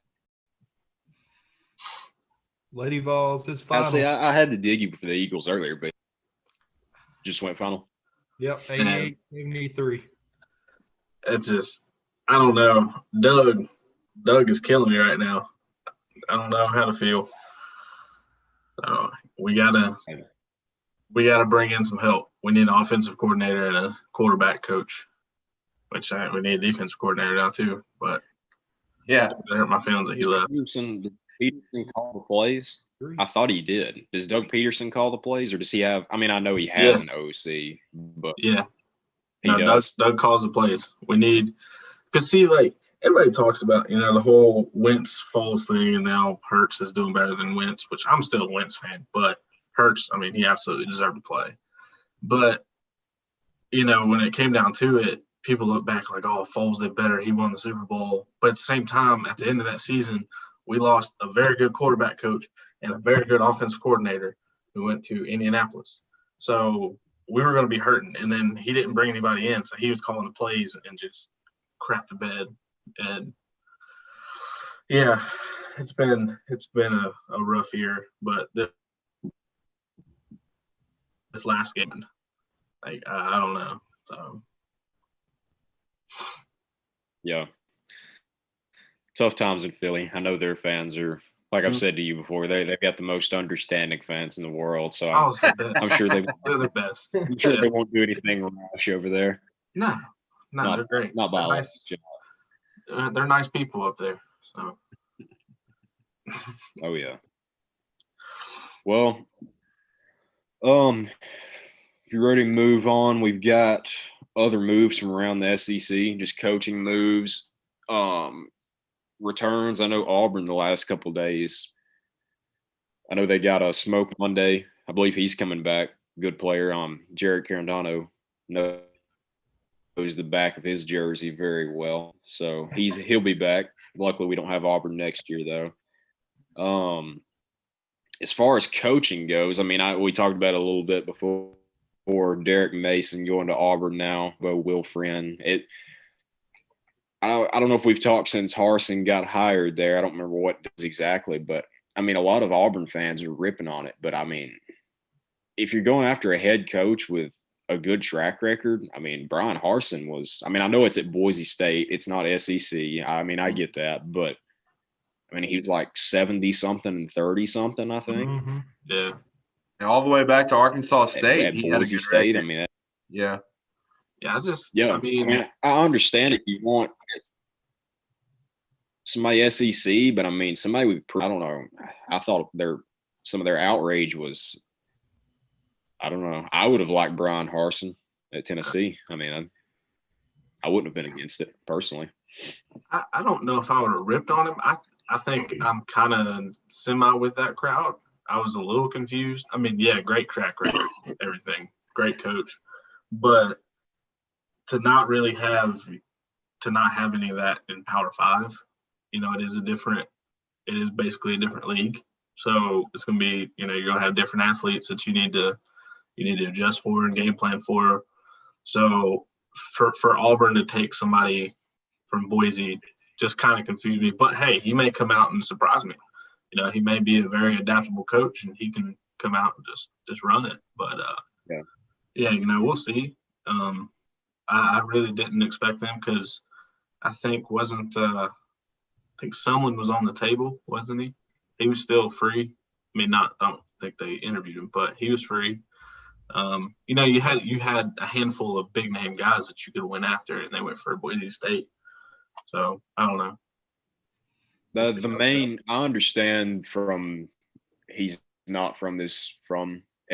Speaker 4: Lady Vols, it's
Speaker 3: I
Speaker 4: final.
Speaker 3: say I had to dig you for the Eagles earlier, but just went final.
Speaker 4: Yep, 88, 73.
Speaker 5: It's just, I don't know. Doug is killing me right now. I don't know how to feel. So we gotta bring in some help. We need an offensive coordinator and a quarterback coach, which we need a defensive coordinator now too. But
Speaker 2: Yeah.
Speaker 5: it hurt my feelings that he left.
Speaker 3: Did Peterson call the plays? I thought he did. Does Doug Peterson call the plays, or does he have? I mean, I know he has an OC, but
Speaker 5: Yeah,
Speaker 3: he
Speaker 5: no,
Speaker 3: does.
Speaker 5: Doug calls the plays. We need, because see, like everybody talks about, the whole Wentz Foles thing, and now Hurts is doing better than Wentz, which I'm still a Wentz fan, but Hurts, I mean, he absolutely deserved to play. But when it came down to it, people look back like, oh, Foles did better. He won the Super Bowl. But at the same time, at the end of that season, we lost a very good quarterback coach and a very good offensive coordinator who went to Indianapolis. So we were going to be hurting. And then he didn't bring anybody in. So he was calling the plays and just crap the bed. And yeah, it's been a rough year. But this last game, I don't know. So.
Speaker 3: Yeah. Tough times in Philly. I know their fans are, like I've said to you before, they've got the most understanding fans in the world. So I'm sure
Speaker 5: they're the best.
Speaker 3: I'm sure they won't do anything rash over there.
Speaker 5: No, they're great.
Speaker 3: Not by
Speaker 5: they're nice people up there. So.
Speaker 3: Oh yeah. Well, if you're ready to move on, we've got other moves from around the SEC, just coaching moves, returns. I know Auburn the last couple of days. I know they got a Smoke Monday. I believe he's coming back. Good player. Jared Carandano knows the back of his jersey very well, so he'll be back. Luckily, we don't have Auburn next year though. As far as coaching goes, I mean, we talked about it a little bit before. Derek Mason going to Auburn now, Bo Wilfrin. I don't know if we've talked since Harsin got hired there. I don't remember what it does exactly, but I mean, a lot of Auburn fans are ripping on it. But I mean, if you're going after a head coach with a good track record, I mean, Brian Harsin was. I mean, I know it's at Boise State. It's not SEC. I mean, I get that, but I mean, he was like 70-something and 30-something, I think.
Speaker 4: Mm-hmm.
Speaker 5: Yeah.
Speaker 2: And all the way back to Arkansas State.
Speaker 3: At
Speaker 2: He had a
Speaker 3: Boise
Speaker 2: good
Speaker 3: State.
Speaker 2: record.
Speaker 3: I mean,
Speaker 2: Yeah.
Speaker 5: Yeah,
Speaker 3: I mean, I understand if you want somebody SEC, but I mean, somebody would. I don't know. I thought some of their outrage was. I don't know. I would have liked Brian Harsin at Tennessee. I mean, I wouldn't have been against it personally.
Speaker 5: I don't know if I would have ripped on him. I think I'm kind of semi with that crowd. I was a little confused. I mean, yeah, great track record, everything, great coach, but to not have any of that in Power 5, it is basically a different league. So it's going to be, you're going to have different athletes that you need to adjust for and game plan for. So for Auburn to take somebody from Boise just kind of confused me. But hey, he may come out and surprise me. He may be a very adaptable coach and he can come out and just run it. But we'll see. I really didn't expect them because I think Sumlin was on the table, wasn't he? He was still free. I mean, I don't think they interviewed him, but he was free. You had a handful of big name guys that you could win after, and they went for Boise State. So I don't know.
Speaker 3: I understand he's not from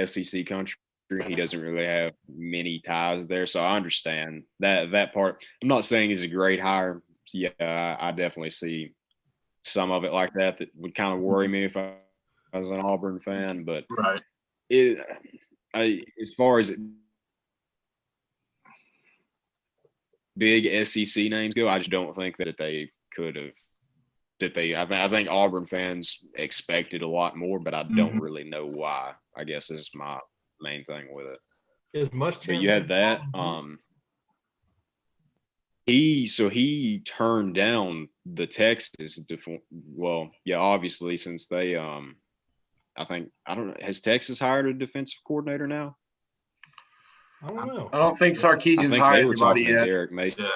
Speaker 3: SEC country. He doesn't really have many ties there, so I understand that part. I'm not saying he's a great hire. Yeah, I definitely see some of it like that would kind of worry me if I was an Auburn fan. But
Speaker 5: right,
Speaker 3: as far as big SEC names go, I just don't think that they could have. I think Auburn fans expected a lot more, but I don't really know why. I guess this is my main thing with it.
Speaker 4: As much
Speaker 3: but you had that. He turned down the Texas. Obviously, since they I don't know. Has Texas hired a defensive coordinator now?
Speaker 4: I don't know.
Speaker 2: I don't think Sarkisian's hired anybody yet.
Speaker 3: Derek Mason.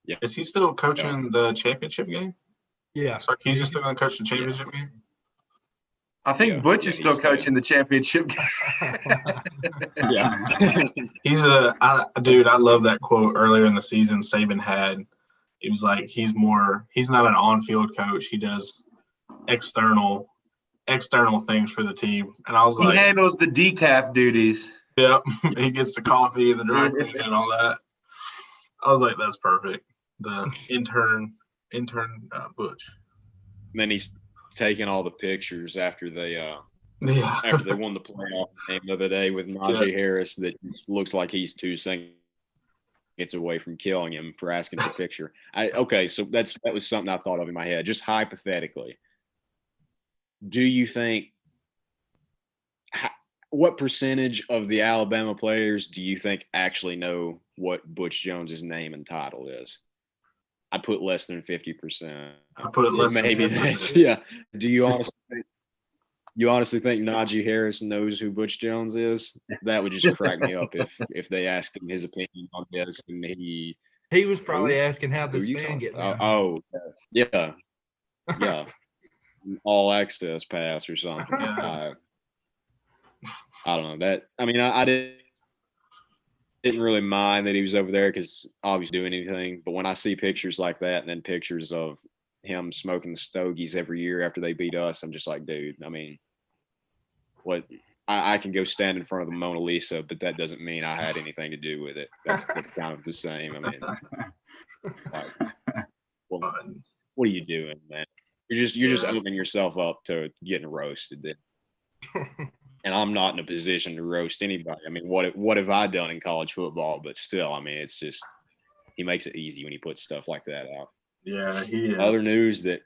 Speaker 5: Yeah. Is he still coaching the championship game?
Speaker 4: Yeah.
Speaker 5: Sarkisian's still going to coach the championship game?
Speaker 2: I think Butch is still coaching the championship game.
Speaker 5: He's I love that quote earlier in the season Saban had. He was like, he's not an on-field coach. He does external things for the team. And I was like,
Speaker 2: he handles the decaf duties.
Speaker 5: Yeah, he gets the coffee and the dry cleaning and all that. I was like, that's perfect. The intern Butch.
Speaker 3: And then he's taking all the pictures after they won the playoff game the other day with Najee Harris that looks like he's 2 seconds away from killing him for asking for a picture. So that was something I thought of in my head, just hypothetically. Do you think what percentage of the Alabama players do you think actually know what Butch Jones's name and title is? I put less than 50%.
Speaker 5: I put it less
Speaker 3: maybe
Speaker 5: than 50%.
Speaker 3: Yeah. Do you honestly think Najee Harris knows who Butch Jones is? That would just crack me up if they asked him his opinion on this and he
Speaker 4: was probably asking how this fan get down.
Speaker 3: Yeah. All access pass or something. I don't know that. I mean, I didn't really mind that he was over there because obviously doing anything. But when I see pictures like that and then pictures of him smoking the stogies every year after they beat us, I'm just like, dude, I mean, what? I can go stand in front of the Mona Lisa, but that doesn't mean I had anything to do with it. That's kind of the same. I mean, what are you doing, man? You're just opening yourself up to getting roasted. And I'm not in a position to roast anybody. I mean, what have I done in college football? But still, I mean, it's just he makes it easy when he puts stuff like that out.
Speaker 5: Yeah,
Speaker 3: Other news that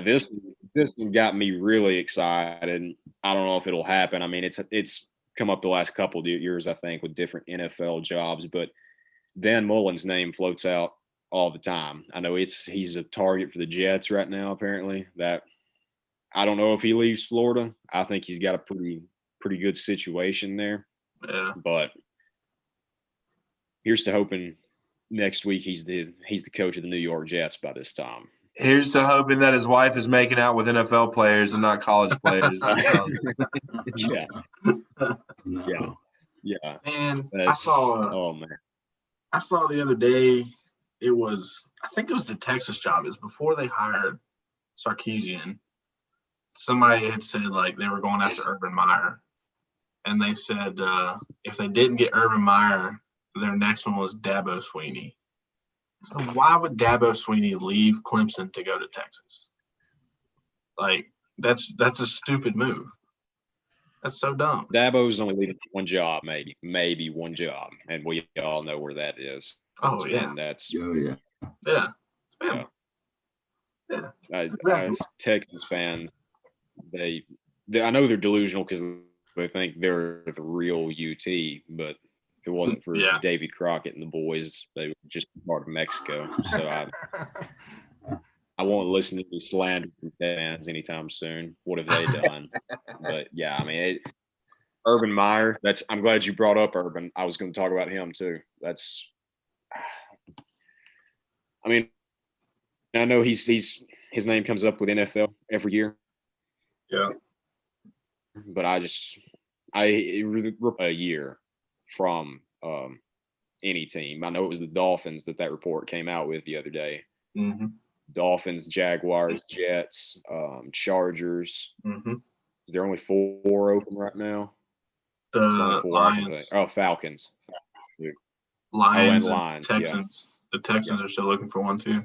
Speaker 3: this one got me really excited. I don't know if it'll happen. I mean, it's come up the last couple of years, I think, with different NFL jobs. But Dan Mullen's name floats out all the time. I know he's a target for the Jets right now. Apparently, that I don't know if he leaves Florida. I think he's got a pretty good situation there.
Speaker 5: Yeah.
Speaker 3: But here's to hoping next week he's the coach of the New York Jets by this time.
Speaker 2: Here's to hoping that his wife is making out with NFL players and not college players.
Speaker 3: Yeah.
Speaker 6: No.
Speaker 3: Yeah.
Speaker 5: And I saw the other day, I think it was the Texas job. It was before they hired Sarkisian. Somebody had said like they were going after Urban Meyer. And they said if they didn't get Urban Meyer, their next one was Dabo Swinney. So why would Dabo Swinney leave Clemson to go to Texas? Like that's a stupid move. That's so dumb.
Speaker 3: Dabo's only leaving one job, maybe one job, and we all know where that is.
Speaker 5: Oh yeah,
Speaker 3: And that's
Speaker 6: yeah.
Speaker 5: yeah.
Speaker 3: Exactly. Texas fan. They I know they're delusional because they think they're the real UT, but if it wasn't for Davy Crockett and the boys, they would just be part of Mexico. So I won't listen to the slander from fans anytime soon. What have they done? But yeah, I mean, Urban Meyer. I'm glad you brought up Urban. I was going to talk about him too. I mean, I know his name comes up with NFL every year.
Speaker 5: Yeah.
Speaker 3: But a year from any team. I know it was the Dolphins that report came out with the other day.
Speaker 5: Mm-hmm.
Speaker 3: Dolphins, Jaguars, Jets, Chargers.
Speaker 5: Mm-hmm.
Speaker 3: Is there only 4 open right now?
Speaker 5: The Lions.
Speaker 3: Falcons.
Speaker 5: Lions
Speaker 3: and
Speaker 5: and
Speaker 3: Lions,
Speaker 5: Texans. Yeah. The Texans are still looking for one too.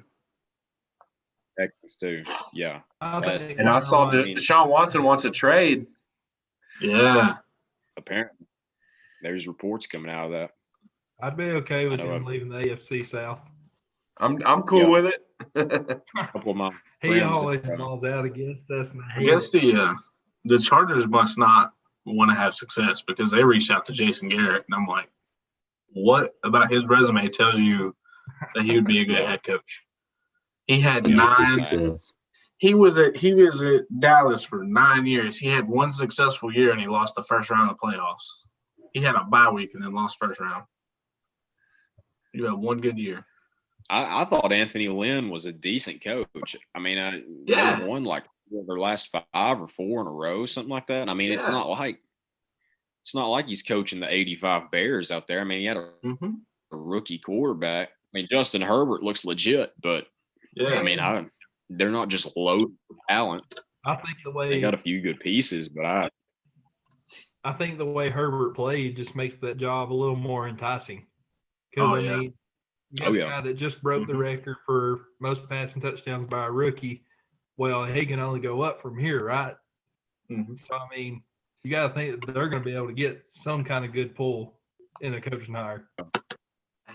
Speaker 3: Texans too. Yeah.
Speaker 2: And I saw Deshaun Watson wants a trade.
Speaker 5: Yeah.
Speaker 3: Apparently. There's reports coming out of that.
Speaker 4: I'd be okay with him leaving the AFC South.
Speaker 2: I'm cool with it.
Speaker 3: A couple of my
Speaker 4: he always balls out against us.
Speaker 5: I guess the Chargers must not want to have success because they reached out to Jason Garrett, and I'm like, what about his resume tells you that he would be a good head coach? He had 9. He was at Dallas for 9 years. He had one successful year, and he lost the first round of the playoffs. He had a bye week and then lost first round. You had one good year.
Speaker 3: I thought Anthony Lynn was a decent coach. I mean, they won like their last 5 or 4 in a row, something like that. I mean, it's not like he's coaching the 85 Bears out there. I mean, he had a rookie quarterback. I mean, Justin Herbert looks legit, but I mean, they're not just loaded with talent.
Speaker 4: I think
Speaker 3: they got a few good pieces, but
Speaker 4: I think the way Herbert played just makes that job a little more enticing. Because mean, you got a guy that just broke the record for most passing touchdowns by a rookie. Well, he can only go up from here, right?
Speaker 5: Mm-hmm.
Speaker 4: So I mean, you got to think that they're going to be able to get some kind of good pull in a coaching hire.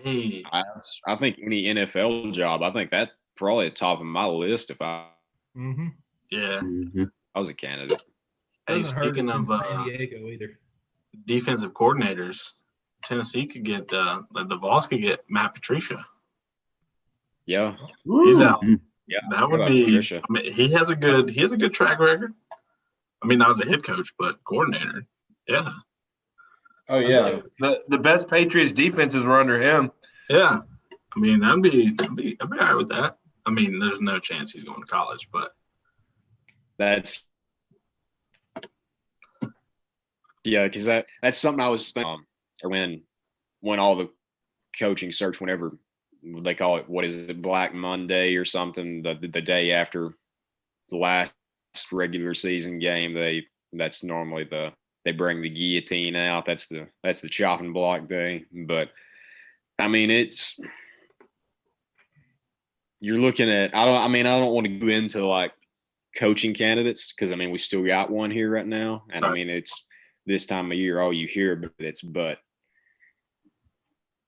Speaker 5: Hey,
Speaker 3: I think any NFL job, I think that's probably at the top of my list if I was a candidate.
Speaker 5: Hey, speaking of
Speaker 4: San Diego either.
Speaker 5: Defensive coordinators, Tennessee could get the Vols could get Matt Patricia.
Speaker 3: Yeah,
Speaker 5: he's out.
Speaker 3: Yeah,
Speaker 5: that would be. Patricia. I mean, he has a good track record. I mean, not as a head coach, but coordinator. Yeah.
Speaker 2: Oh yeah, the best Patriots defenses were under him.
Speaker 5: Yeah, I mean I'd be all right with that. I mean, there's no chance he's going to college, but
Speaker 3: that's because that's something I was thinking. Or when all the coaching search, whenever they call it, what is it, Black Monday or something, the day after the last regular season game, that's normally they bring the guillotine out. That's the chopping block day. But I mean, you're looking at. I don't want to go into like coaching candidates because I mean we still got one here right now, and I mean it's this time of year all you hear about it. But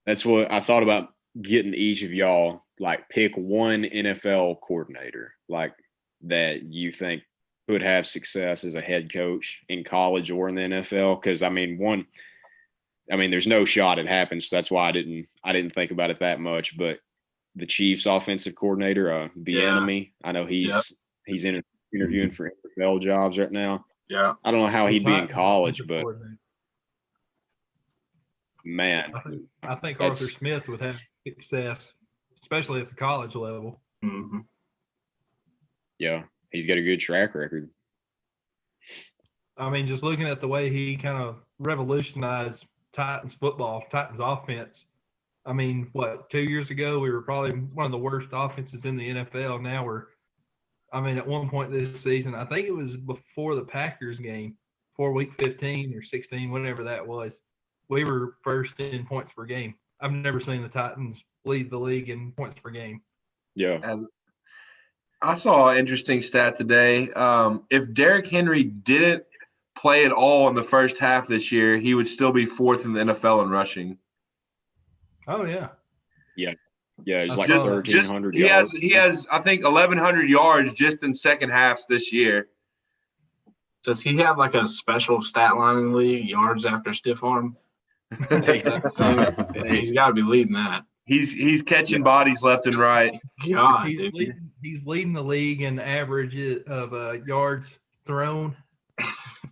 Speaker 3: that's what I thought about getting each of y'all like pick one NFL coordinator like that you think could have success as a head coach in college or in the NFL. Because I mean there's no shot it happens. So that's why I didn't think about it that much. But the Chiefs offensive coordinator, Bieniemy, I know he's interviewing for NFL jobs right now.
Speaker 5: Yeah,
Speaker 3: I don't know how he'd be in college, but man,
Speaker 4: I think Arthur Smith would have success, especially at the college level.
Speaker 5: Mm-hmm.
Speaker 3: Yeah, he's got a good track record.
Speaker 4: I mean, just looking at the way he kind of revolutionized Titans offense. I mean, 2 years ago, we were probably one of the worst offenses in the NFL. Now at one point this season, I think it was before the Packers game, before week 15 or 16, whatever that was, we were first in points per game. I've never seen the Titans lead the league in points per game.
Speaker 3: Yeah.
Speaker 2: I saw an interesting stat today. If Derrick Henry didn't play at all in the first half this year, he would still be fourth in the NFL in rushing.
Speaker 4: Oh yeah.
Speaker 3: Yeah, he's like
Speaker 4: Just-
Speaker 3: 1,300
Speaker 2: He
Speaker 3: yards.
Speaker 2: has I think 1,100 yards just in second halves this year.
Speaker 5: Does he have like a special stat line in the league, yards after stiff arm? That thing? He's got to be leading that.
Speaker 2: He's catching bodies left and right.
Speaker 5: God,
Speaker 4: He's
Speaker 5: dude.
Speaker 4: leading the league in average of yards thrown.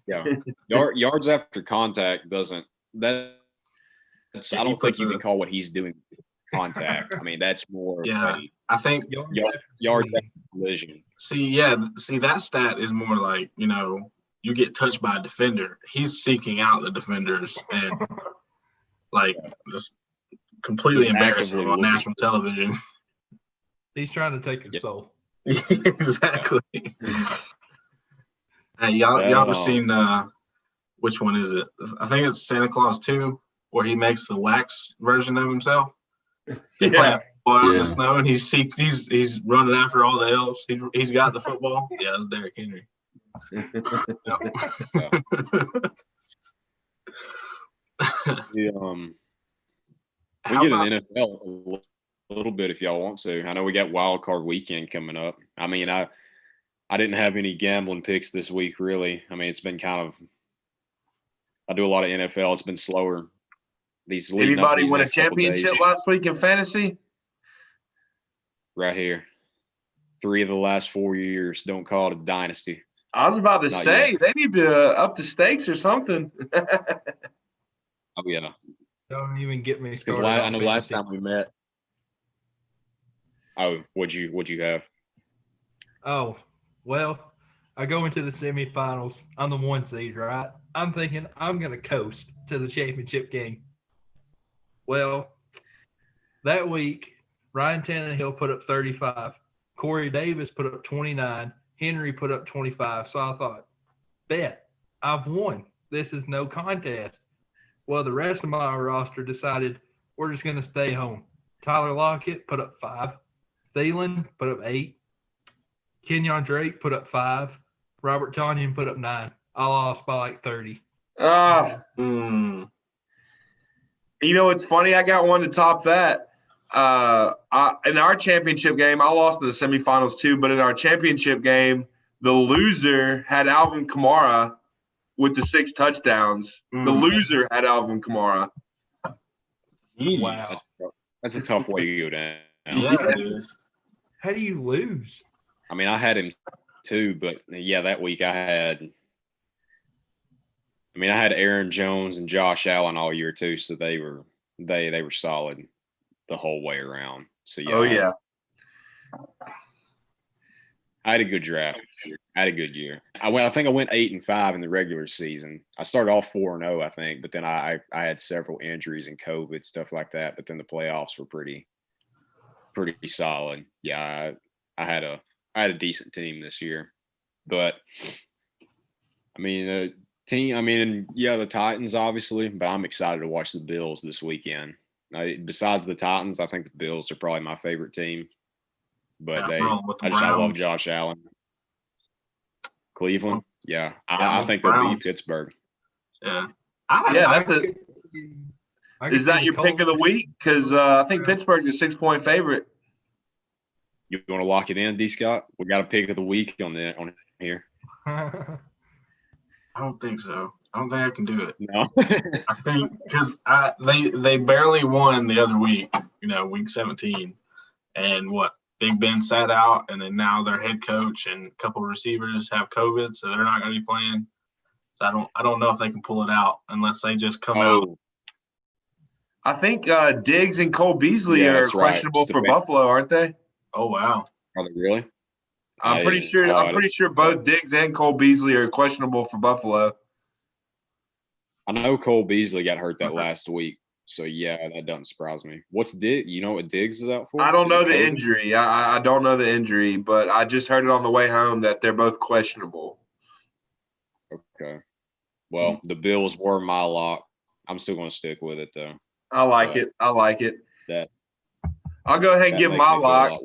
Speaker 3: Yeah, yards after contact doesn't that. That's, I don't think you can call what he's doing contact. I mean, that's more.
Speaker 5: Yeah, I think
Speaker 3: Yards after collision.
Speaker 5: See, that stat is more like, you get touched by a defender. He's seeking out the defenders and like just completely
Speaker 3: He's
Speaker 5: embarrassing
Speaker 3: actively
Speaker 5: on
Speaker 3: looking.
Speaker 5: national television.
Speaker 4: He's trying to take his soul.
Speaker 5: Exactly. Hey, y'all ever seen which one is it? I think it's Santa Claus 2, where he makes the wax version of himself.
Speaker 2: Yeah.
Speaker 5: Out in the snow, and he's running after all the elves. He's got the football. Yeah, it's Derrick Henry.
Speaker 3: We get an NFL a little bit if y'all want to. I know we got wild card weekend coming up. I mean, I didn't have any gambling picks this week, really. I mean, it's been kind of – I do a lot of NFL. It's been slower.
Speaker 2: Anybody win a championship last week in fantasy?
Speaker 3: Right here. 3 of the last 4 years. Don't call it a dynasty.
Speaker 2: I was about to
Speaker 3: Not
Speaker 2: say
Speaker 3: yet.
Speaker 2: they need to up the stakes or something.
Speaker 3: Oh, yeah.
Speaker 4: Don't even get me
Speaker 3: Because
Speaker 4: started.
Speaker 3: I know last time we met. Oh, what'd you have?
Speaker 4: Oh, well, I go into the semifinals. I'm the 1 seed, right? I'm thinking I'm going to coast to the championship game. Well, that week, Ryan Tannehill put up 35. Corey Davis put up 29. Henry put up 25. So I thought, bet, I've won. This is no contest. Well, the rest of my roster decided we're just going to stay home. Tyler Lockett put up 5. Thielen put up 8. Kenyon Drake put up 5. Robert Tonyan put up 9. I lost by like 30.
Speaker 2: You know, it's funny. I got one to top that. In our championship game, I lost in the semifinals too. But in our championship game, the loser had Alvin Kamara with the 6 touchdowns. The loser had Alvin Kamara.
Speaker 5: Wow.
Speaker 3: That's a tough way to go down.
Speaker 5: Yeah, it is.
Speaker 4: How do you lose?
Speaker 3: I mean, I had him too, but yeah, that week I had Aaron Jones and Josh Allen all year too, so they were solid the whole way around. So yeah.
Speaker 2: Oh yeah.
Speaker 3: I had a good draft. I had a good year. I think I went 8-5 in the regular season. I started off 4-0, I think, but then I had several injuries and COVID, stuff like that. But then the playoffs were pretty solid. Yeah, I had a decent team this year. But I mean, the Titans obviously, but I'm excited to watch the Bills this weekend. Besides the Titans, I think the Bills are probably my favorite team. But I love Josh Allen. Cleveland, yeah. I think they'll beat Pittsburgh.
Speaker 5: Yeah.
Speaker 2: Is that your pick of the week? Because I think Pittsburgh's a 6-point favorite.
Speaker 3: You want to lock it in, D. Scott? We got a pick of the week on here.
Speaker 5: I don't think so. I don't think I can do it.
Speaker 3: No.
Speaker 5: I think because they barely won the other week, week 17. And Big Ben sat out, and then now their head coach and a couple of receivers have COVID, so they're not going to be playing. So I don't know if they can pull it out unless they just come out.
Speaker 2: I think Diggs and Cole Beasley are questionable for Buffalo, aren't they?
Speaker 5: Oh wow,
Speaker 3: are they really?
Speaker 2: I'm pretty sure both Diggs and Cole Beasley are questionable for Buffalo.
Speaker 3: I know Cole Beasley got hurt that last week. So, yeah, that doesn't surprise me. What's Diggs? You know what Diggs is out for?
Speaker 2: I don't know the injury. I don't know the injury, but I just heard it on the way home that they're both questionable.
Speaker 3: Okay. Well, the Bills were my lock. I'm still going to stick with it, though.
Speaker 2: I like it. I'll go ahead and give my lock.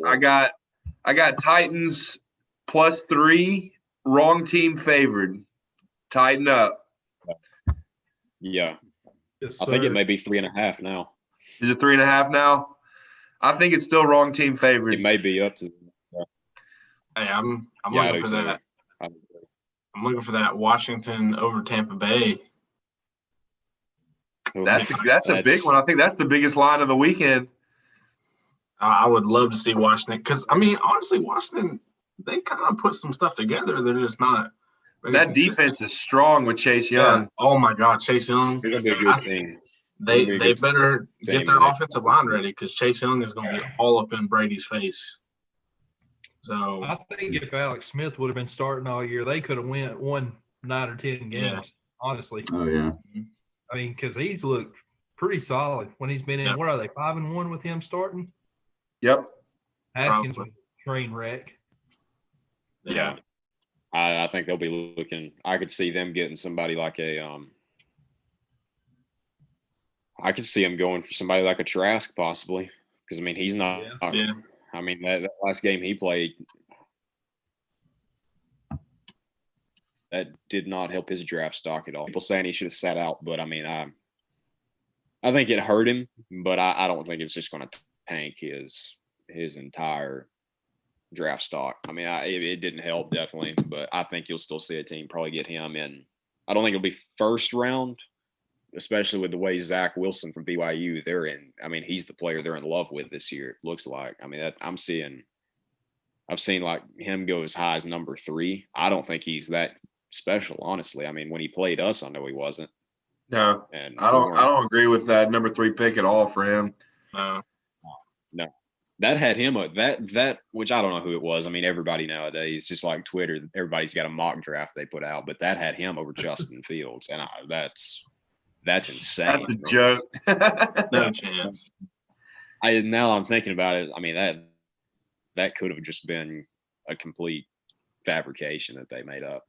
Speaker 2: I got Titans +3, wrong team favored. Tighten up.
Speaker 3: Yeah.
Speaker 4: Yes,
Speaker 3: I think it
Speaker 4: sir.
Speaker 3: may be 3.5 now.
Speaker 2: Is it 3.5 now? I think it's still wrong team favored.
Speaker 3: It may be up to.
Speaker 5: Hey, I'm
Speaker 3: Yeah, I
Speaker 5: looking
Speaker 3: do
Speaker 5: for
Speaker 3: too.
Speaker 5: that. I'm looking for that Washington over Tampa Bay.
Speaker 2: That's a big one. I think that's the biggest line of the weekend.
Speaker 5: I would love to see Washington because, I mean, honestly, Washington, they kind of put some stuff together. They're just not very
Speaker 2: That
Speaker 5: consistent.
Speaker 2: defense is strong with Chase Young.
Speaker 5: Yeah. Oh, my God, Chase Young.
Speaker 3: They're going to be a good team.
Speaker 5: They better get their
Speaker 3: team.
Speaker 5: offensive line ready because Chase Young is going to be all up in Brady's face. So
Speaker 4: I think if Alex Smith would have been starting all year, they could have won 9 or 10 games.
Speaker 5: Yeah.
Speaker 4: Honestly,
Speaker 6: Oh yeah.
Speaker 4: I mean, because he's looked pretty solid when he's been in.
Speaker 5: Yep.
Speaker 4: What are they, 5-1 with him starting?
Speaker 2: Yep.
Speaker 4: Haskins was
Speaker 5: Probably.
Speaker 4: a train wreck.
Speaker 3: Yeah. I think they'll be looking. I could see them getting somebody like I could see him going for somebody like a Trask possibly because I mean he's not.
Speaker 5: Yeah.
Speaker 3: I mean that last game he played, that did not help his draft stock at all. People saying he should have sat out, but I mean I think it hurt him, but I don't think it's just going to tank his entire draft stock. I mean it didn't help definitely, but I think you'll still see a team probably get him in. I don't think it'll be first round. Especially with the way Zach Wilson from BYU, they're in. I mean, he's the player they're in love with this year. It looks like. I mean, I've seen like him go as high as number 3. I don't think he's that special, honestly. I mean, when he played us, I know he wasn't.
Speaker 2: No,
Speaker 3: and
Speaker 2: I don't agree with that number 3 pick at all for him.
Speaker 3: No, that had him that which I don't know who it was. I mean, everybody nowadays, just like Twitter, everybody's got a mock draft they put out, but that had him over Justin Fields, and that's insane.
Speaker 2: That's a joke.
Speaker 5: No chance.
Speaker 3: Now I'm thinking about it. I mean, that could have just been a complete fabrication that they made up.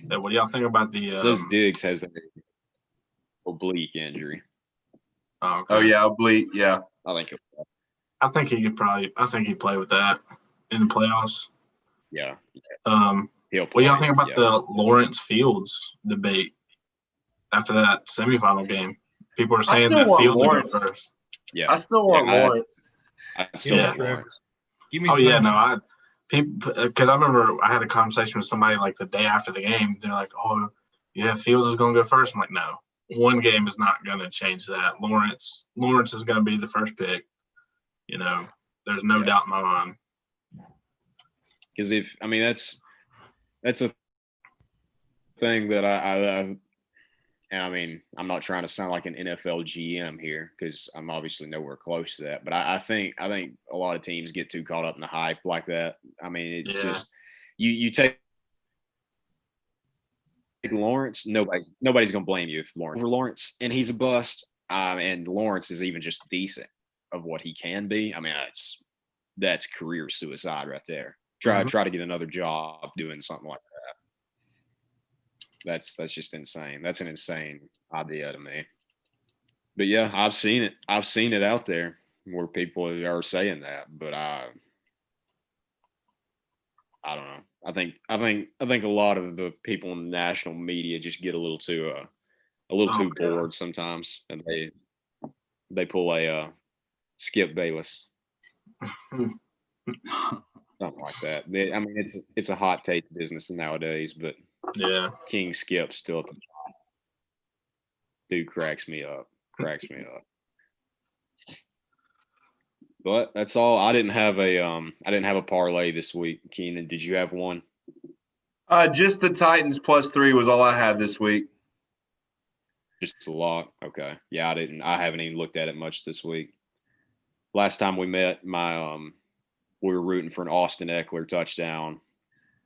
Speaker 5: What do y'all think about the?
Speaker 3: Says Diggs has an oblique injury.
Speaker 5: Oh, okay.
Speaker 2: Oh yeah, oblique. Yeah.
Speaker 5: I think he could probably. I think he'd play with that in the playoffs.
Speaker 3: Yeah.
Speaker 5: What do y'all think about the Lawrence Fields debate after that semifinal game? People are saying that Fields will go first.
Speaker 3: Yeah,
Speaker 2: I still want Lawrence.
Speaker 3: I still want Lawrence.
Speaker 4: Give me
Speaker 5: because I remember I had a conversation with somebody like the day after the game. They're like, "Oh, yeah, Fields is going to go first." I'm like, "No, one game is not going to change that. Lawrence is going to be the first pick. You know, there's no doubt in my mind."
Speaker 3: Because that's a thing that I mean, I'm not trying to sound like an NFL GM here because I'm obviously nowhere close to that. But I think a lot of teams get too caught up in the hype like that. I mean, it's just you take Lawrence. Nobody's gonna blame you if Lawrence and he's a bust. And Lawrence is even just decent of what he can be. I mean, that's career suicide right there. Try to get another job doing something like that. That's just insane. That's an insane idea to me. But yeah, I've seen it. I've seen it out there where people are saying that, but I don't know. I think a lot of the people in the national media just get a little too bored sometimes, and they pull a Skip Bayless, something like that. I mean, it's a hot take business nowadays, but
Speaker 5: yeah,
Speaker 3: King Skip still at the top. Dude cracks me up. But that's all. I didn't have a parlay this week. Keenan, did you have one?
Speaker 2: Just the Titans +3 was all I had this week.
Speaker 3: Just a lot. Okay. Yeah, I haven't even looked at it much this week. Last time we met, we were rooting for an Austin Eckler touchdown.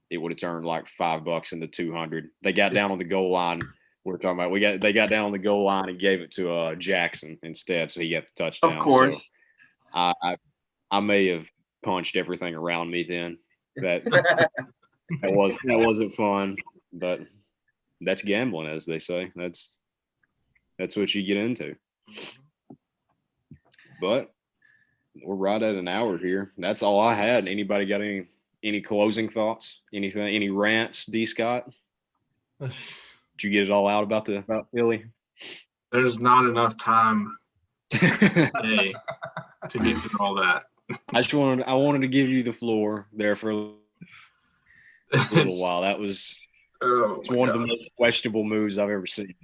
Speaker 3: It would have turned like $5 into 200. They got down on the goal line. We're talking about they got down on the goal line and gave it to Jackson instead, so he got the touchdown.
Speaker 2: Of course.
Speaker 3: So I may have punched everything around me then. That wasn't fun, but that's gambling, as they say. That's what you get into. But we're right at an hour here. That's all I had. Anybody got any closing thoughts? Anything? Any rants, D. Scott? Did you get it all out about Philly?
Speaker 5: There's not enough time today to get through all that.
Speaker 3: I wanted to give you the floor there for a little while. That was one of the most questionable moves I've ever seen.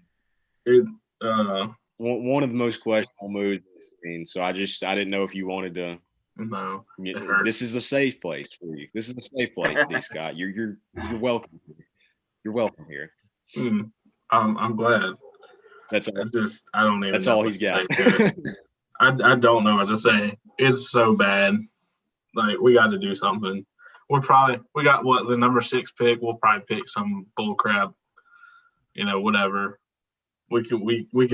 Speaker 3: One of the most questionable moves I've seen. So I didn't know if you wanted to.
Speaker 5: No,
Speaker 3: this is a safe place for you. This is a safe place, D. Scott. You're welcome. You're welcome here.
Speaker 5: I'm glad.
Speaker 3: That's all.
Speaker 5: It's just I don't even.
Speaker 3: That's
Speaker 5: know
Speaker 3: all
Speaker 5: what
Speaker 3: he's
Speaker 5: to
Speaker 3: got.
Speaker 5: say to it. I don't know what to say. It's so bad. Like we got to do something. We got the number 6 pick. We'll probably pick some bull crap. Whatever. We could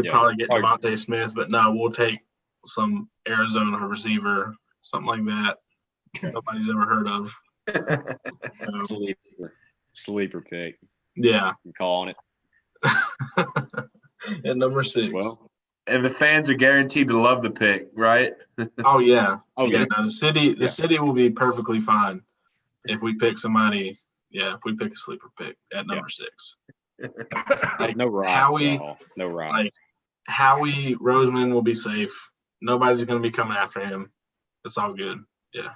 Speaker 5: probably get Devontae Smith, but no, we'll take some Arizona receiver, something like that. Nobody's ever heard of.
Speaker 3: Sleeper pick.
Speaker 5: Yeah,
Speaker 3: I'm calling it.
Speaker 5: At number 6.
Speaker 3: Well,
Speaker 2: and the fans are guaranteed to love the pick, right?
Speaker 5: Oh yeah.
Speaker 3: Okay.
Speaker 5: Yeah. No, the city will be perfectly fine if we pick somebody. Yeah, if we pick a sleeper pick at number 6.
Speaker 3: Like, no riots. No riots.
Speaker 5: Like Howie Roseman will be safe. Nobody's going to be coming after him. It's all good. Yeah.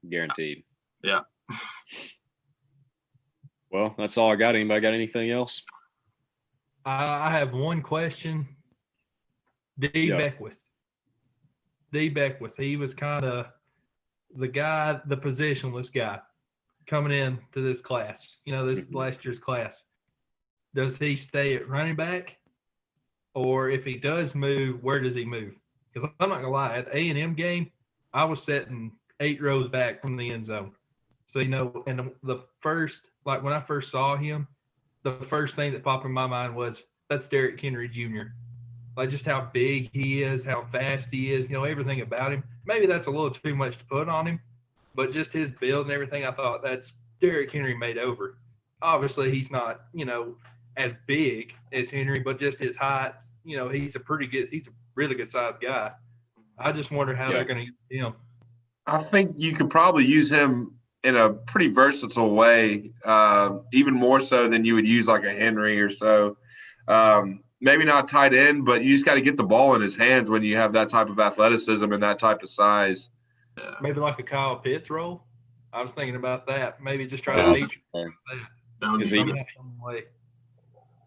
Speaker 3: Guaranteed.
Speaker 5: Yeah.
Speaker 3: Well, that's all I got. Anybody got anything else?
Speaker 4: I have one question. D. Beckwith. He was kind of the guy, the positionless guy coming in to this class, this last year's class. Does he stay at running back? Or if he does move, where does he move? Because I'm not going to lie, at the A&M game, I was sitting 8 rows back from the end zone. So, and the first, like when I first saw him, the first thing that popped in my mind was, that's Derrick Henry Jr. Like just how big he is, how fast he is, everything about him. Maybe that's a little too much to put on him, but just his build and everything, I thought that's Derrick Henry made over. Obviously, he's not, as big as Henry, but just his height, he's a really good sized guy. I just wonder how they're going to use him.
Speaker 2: I think you could probably use him in a pretty versatile way, even more so than you would use like a Henry or so. Maybe not tight end, but you just got to get the ball in his hands when you have that type of athleticism and that type of size.
Speaker 4: Maybe like a Kyle Pitts role. I was thinking about that. Maybe just try to feature that.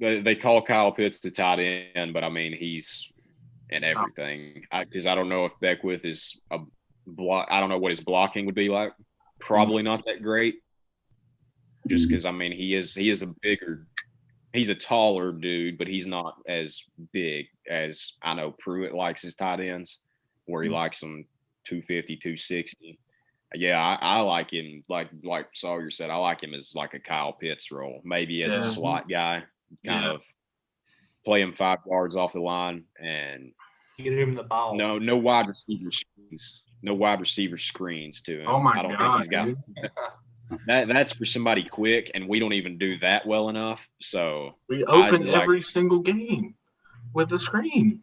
Speaker 3: They call Kyle Pitts the tight end, but I mean he's in everything. Because I don't know if Beckwith is a block. I don't know what his blocking would be like. Probably not that great. Just because he's a taller dude, but he's not as big as I know Pruitt likes his tight ends, where he likes them 250, 260. Yeah, I like him like Sawyer said. I like him as like a Kyle Pitts role, maybe as a slot guy. Kind of play him 5 yards off the line and
Speaker 4: get him the ball.
Speaker 3: No wide receiver screens. No wide receiver screens to him.
Speaker 5: Oh my
Speaker 3: I don't
Speaker 5: God,
Speaker 3: think he's got that's for somebody quick, and we don't even do that well enough. So
Speaker 5: we open every single game with a screen.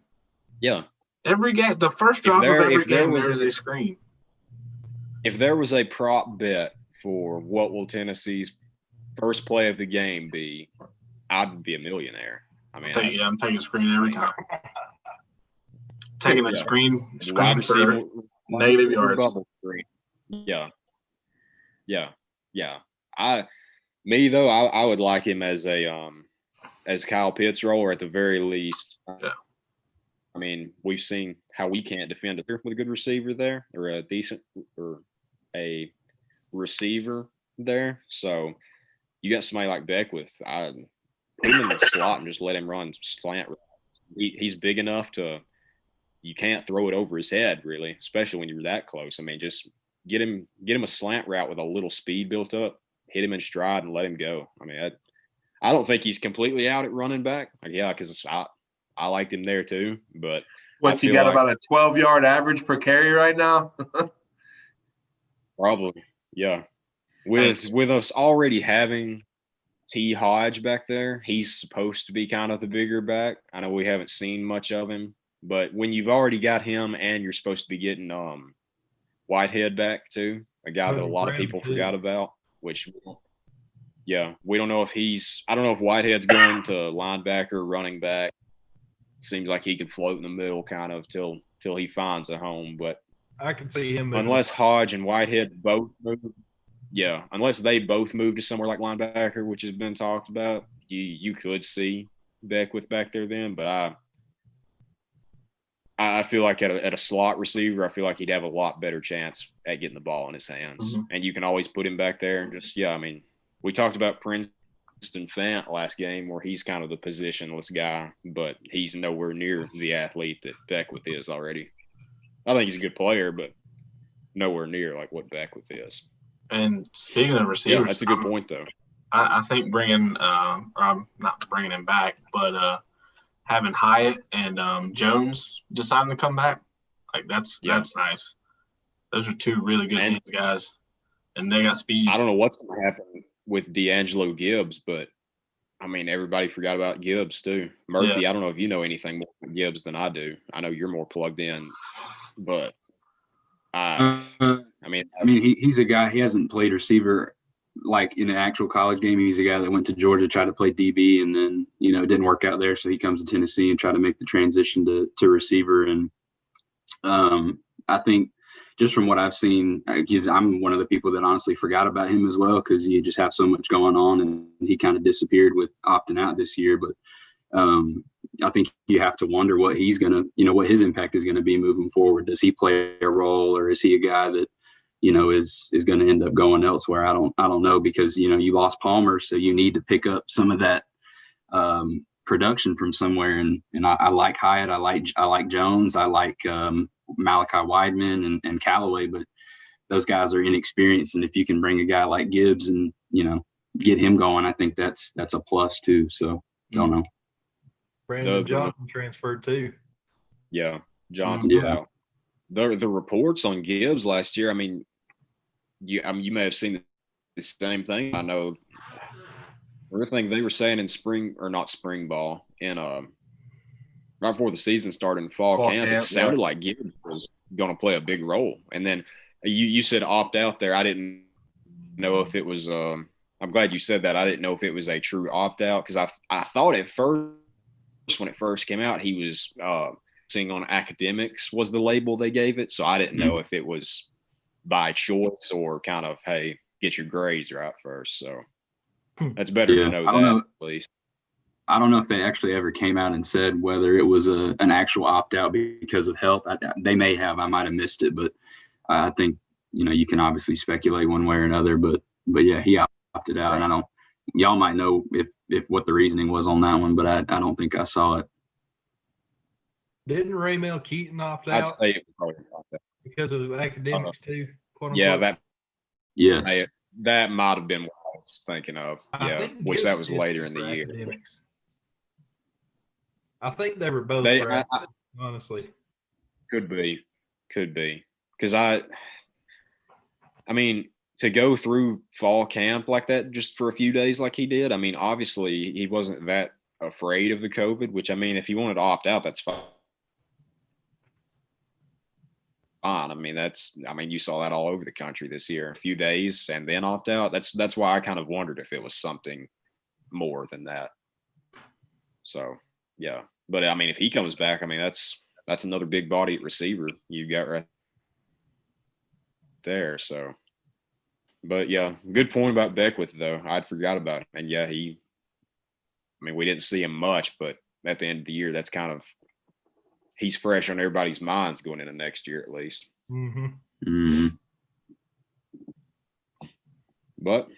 Speaker 3: Yeah.
Speaker 5: Every game, the first drop of every game, there is a screen.
Speaker 3: If there was a prop bet for what will Tennessee's first play of the game be, I'd be a millionaire. I mean,
Speaker 5: I'm taking a screen every time. Taking a screen for negative yards.
Speaker 3: Bubble screen. Yeah. I would like him as Kyle Pitts role, or at the very least. I mean, we've seen how we can't defend with a good receiver there, or a decent or a receiver there. So you got somebody like Beckwith. I put him in the slot and just let him run slant. He's big enough to. You can't throw it over his head, really, especially when you're that close. I mean, just get him a slant route with a little speed built up, hit him in stride, and let him go. I mean, I don't think he's completely out at running back. Because I liked him there too. But
Speaker 2: what you got about a 12-yard average per carry right now?
Speaker 3: Probably, yeah. With us already having T. Hodge back there, he's supposed to be kind of the bigger back. I know we haven't seen much of him. But when you've already got him and you're supposed to be getting Whitehead back too, a guy that a lot of people forgot about, which yeah, we don't know if I don't know if Whitehead's going to linebacker, running back. Seems like he could float in the middle kind of till he finds a home. But
Speaker 4: I can see him moving.
Speaker 3: Unless Hodge and Whitehead both move, unless they both move to somewhere like linebacker, which has been talked about, you could see Beckwith back there then. But I feel like at a slot receiver, I feel like he'd have a lot better chance at getting the ball in his hands.
Speaker 5: Mm-hmm.
Speaker 3: And you can always put him back there and just, I mean, we talked about Princeton Fant last game where he's kind of the positionless guy, but he's nowhere near the athlete that Beckwith is already. I think he's a good player, but nowhere near like what Beckwith is.
Speaker 5: And speaking of receivers,
Speaker 3: yeah, that's a good point, though.
Speaker 5: I think I'm not bringing him back, but having Hyatt and Jones deciding to come back, like that's nice. Those are two really good hands guys, and they got speed.
Speaker 3: I don't know what's going to happen with D'Angelo Gibbs, but I mean, everybody forgot about Gibbs too. Murphy, I don't know if you know anything more about Gibbs than I do. I know you're more plugged in, but
Speaker 6: he's a guy. He hasn't played receiver like in an actual college game. He's a guy that went to Georgia, tried to play DB, and then it didn't work out there. So he comes to Tennessee and tried to make the transition to receiver. And I think just from what I've seen, I'm one of the people that honestly forgot about him as well because you just have so much going on, and he kind of disappeared with opting out this year. But I think you have to wonder what he's gonna, what his impact is going to be moving forward. Does he play a role, or is he a guy that is going to end up going elsewhere? I don't know, because you lost Palmer, so you need to pick up some of that production from somewhere. And I like Hyatt, I like Jones, I like Malachi Wideman and Callaway, but those guys are inexperienced. And if you can bring a guy like Gibbs and get him going, I think that's a plus too. So don't know.
Speaker 4: Brandon Johnson transferred too.
Speaker 3: Yeah, Johnson's out. The reports on Gibbs last year, you may have seen the same thing. I know everything they were saying in spring ball and right before the season started in fall camp, it sounded like Gibbs was going to play a big role. And then you said opt out there. I didn't know if it was. I'm glad you said that. I didn't know if it was a true opt out, because I thought at first when it first came out he was. Seeing on academics was the label they gave it. So I didn't know if it was by choice or kind of, hey, get your grades right first. So that's better to know that, at least.
Speaker 6: I don't know if they actually ever came out and said whether it was an actual opt-out because of health. They may have. I might have missed it, but I think, you can obviously speculate one way or another. But yeah, he opted out. Right. And y'all might know if what the reasoning was on that one, but I don't think I saw it.
Speaker 4: Didn't Raymel Keaton opt out?
Speaker 3: I'd say it was probably opt out
Speaker 4: because of academics too.
Speaker 3: Yeah,
Speaker 6: that
Speaker 3: might have been what I was thinking of. Which that was later in the year.
Speaker 4: I think they were both. Honestly,
Speaker 3: could be, because to go through fall camp like that just for a few days like he did. Obviously he wasn't that afraid of the COVID. Which if he wanted to opt out, that's fine. You saw that all over the country this year. A few days and then opt out. That's why I kind of wondered if it was something more than that. So yeah, but if he comes back, that's another big body at receiver you got right there. So, but yeah, good point about Beckwith though. I'd forgot about him, and yeah, we didn't see him much, but at the end of the year, that's kind of. He's fresh on everybody's minds going into next year, at least.
Speaker 4: Mm-hmm.
Speaker 6: Mm-hmm.
Speaker 3: But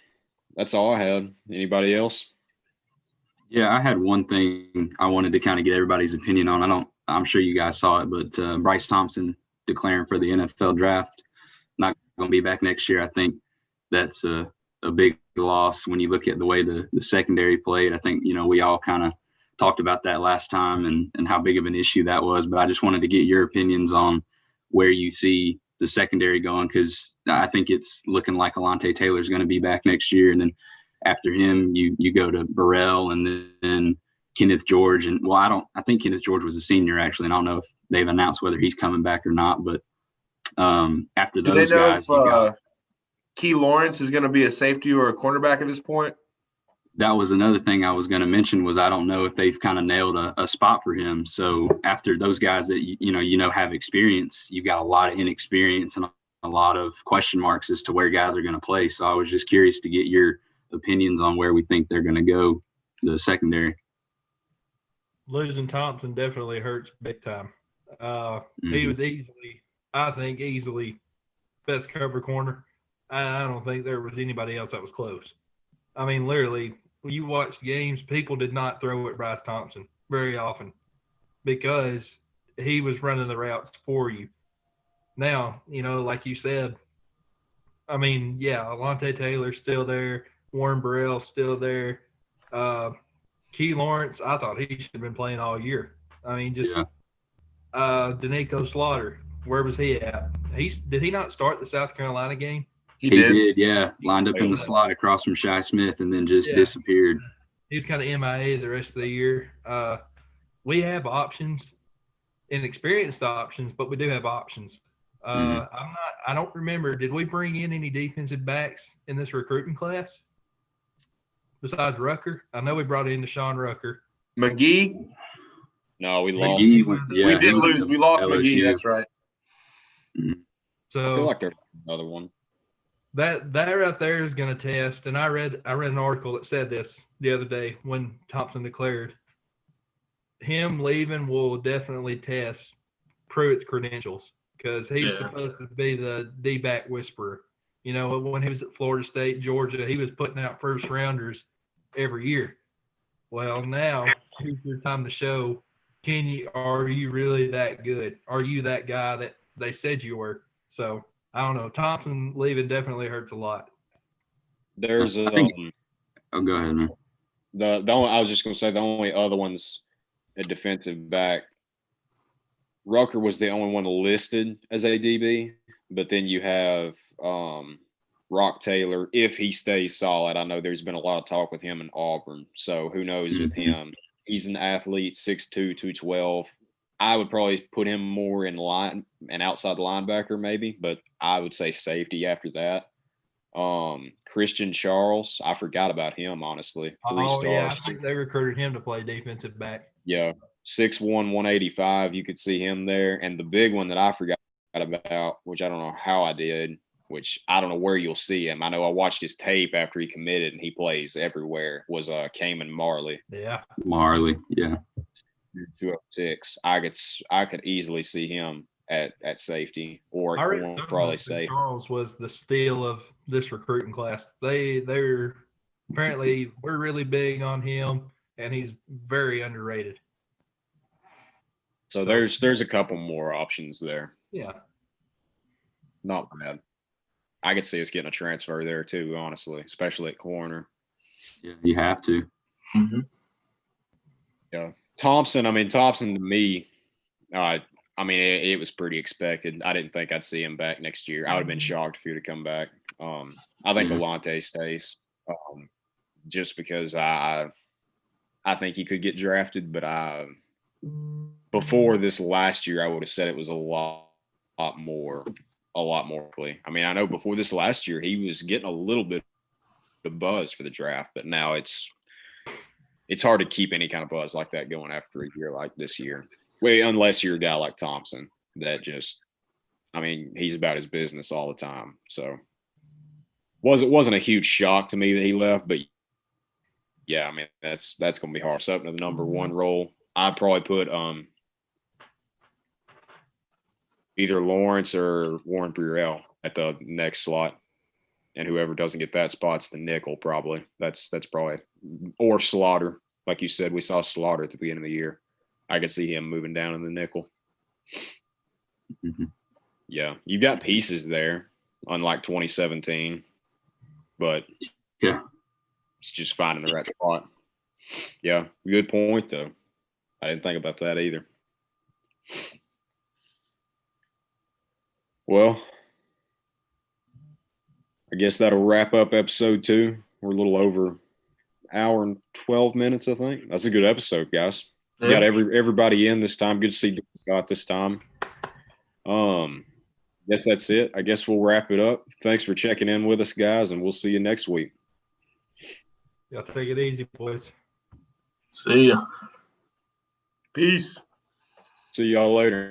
Speaker 3: that's all I had. Anybody else?
Speaker 6: Yeah, I had one thing I wanted to kind of get everybody's opinion on. I'm sure you guys saw it, but Bryce Thompson declaring for the NFL draft, not going to be back next year. I think that's a big loss when you look at the way the secondary played. I think, we all kind of talked about that last time and how big of an issue that was, but I just wanted to get your opinions on where you see the secondary going, because I think it's looking like Alontae Taylor is going to be back next year, and then after him you go to Burrell and then Kenneth George, and I think Kenneth George was a senior actually, and I don't know if they've announced whether he's coming back or not, but after those guys,
Speaker 2: Key Lawrence is going to be a safety or a cornerback at this point?
Speaker 6: that was another thing I was going to mention was I don't know if they've kind of nailed a spot for him. So after those guys that, have experience, you've got a lot of inexperience and a lot of question marks as to where guys are going to play. So I was just curious to get your opinions on where we think they're going to go, the secondary.
Speaker 4: Losing Thompson definitely hurts big time. He was easily best cover corner. I don't think there was anybody else that was close. I mean, literally, when you watch games, people did not throw at Bryce Thompson very often because he was running the routes for you. Now, like you said, I mean, yeah, Alontae Taylor's still there. Warren Burrell's still there. Key Lawrence, I thought he should have been playing all year. I mean, Danico Slaughter, where was he at? Did he not start the South Carolina game?
Speaker 2: He did,
Speaker 6: yeah. Lined up in the slot across from Shi Smith and then just disappeared.
Speaker 4: He was kind of MIA the rest of the year. We have options, inexperienced options, but we do have options. I don't remember. Did we bring in any defensive backs in this recruiting class besides Rucker? I know we brought in Deshaun Rucker.
Speaker 2: McGee?
Speaker 3: No, we lost.
Speaker 2: We did lose. We lost LSU. McGee. That's right.
Speaker 4: So
Speaker 3: I feel like there's another one.
Speaker 4: That right there is going to test. And I read an article that said this the other day when Thompson declared him leaving will definitely test Pruitt's credentials because he's supposed to be the D-back whisperer. When he was at Florida State, Georgia, he was putting out first rounders every year. Well, now here's your time to show. Are you really that good? Are you that guy that they said you were? So I don't know. Thompson leaving definitely hurts a lot.
Speaker 3: There's
Speaker 6: go ahead, man.
Speaker 3: I was just gonna say the only other one's a defensive back. Rucker was the only one listed as a DB, but then you have Rock Taylor if he stays solid. I know there's been a lot of talk with him in Auburn, so who knows with him. He's an athlete, 6'2", 212. I would probably put him more in line and outside linebacker maybe, but I would say safety after that. Christian Charles, I forgot about him, honestly. 3 stars.
Speaker 4: Yeah, I think they recruited him to play defensive back.
Speaker 3: Yeah, 6'1", 185. You could see him there. And the big one that I forgot about, which I don't know how I did, which I don't know where you'll see him. I know I watched his tape after he committed, and he plays everywhere, was Cayman Marley.
Speaker 4: Yeah.
Speaker 6: Marley, yeah.
Speaker 3: 206. I could easily see him at safety or probably safe.
Speaker 4: Charles was the steal of this recruiting class. They're apparently we're really big on him, and he's very underrated.
Speaker 3: So there's a couple more options there.
Speaker 4: Yeah.
Speaker 3: Not bad. I could see us getting a transfer there too, honestly, especially at corner.
Speaker 6: Yeah, you have to.
Speaker 2: Mm-hmm.
Speaker 3: Yeah. Thompson to me, it was pretty expected. I didn't think I'd see him back next year. I would have been shocked if he would have come back. I think Alontae stays just because I think he could get drafted, but before this last year, I would have said it was a lot more. I mean, I know before this last year, he was getting a little bit of buzz for the draft, but now it's hard to keep any kind of buzz like that going after a year like this year. Unless you're a guy like Thompson that he's about his business all the time. So it wasn't a huge shock to me that he left, but yeah, I mean, that's going to be hard. Up to the number one role, I'd probably put either Lawrence or Warren Burrell at the next slot. And whoever doesn't get that spot's the nickel, probably. That's probably – or Slaughter. Like you said, we saw Slaughter at the beginning of the year. I could see him moving down in the nickel.
Speaker 6: Mm-hmm.
Speaker 3: Yeah, you've got pieces there, unlike 2017. But
Speaker 6: yeah,
Speaker 3: it's just finding the right spot. Yeah, good point, though. I didn't think about that either. Well, I guess that'll wrap up episode 2. We're a little over an hour and 12 minutes, I think. That's a good episode, guys. Yeah. Got everybody in this time. Good to see Scott this time. Guess that's it. I guess we'll wrap it up. Thanks for checking in with us, guys, and we'll see you next week.
Speaker 4: Y'all take it easy, boys.
Speaker 5: See ya.
Speaker 2: Peace.
Speaker 3: See y'all later.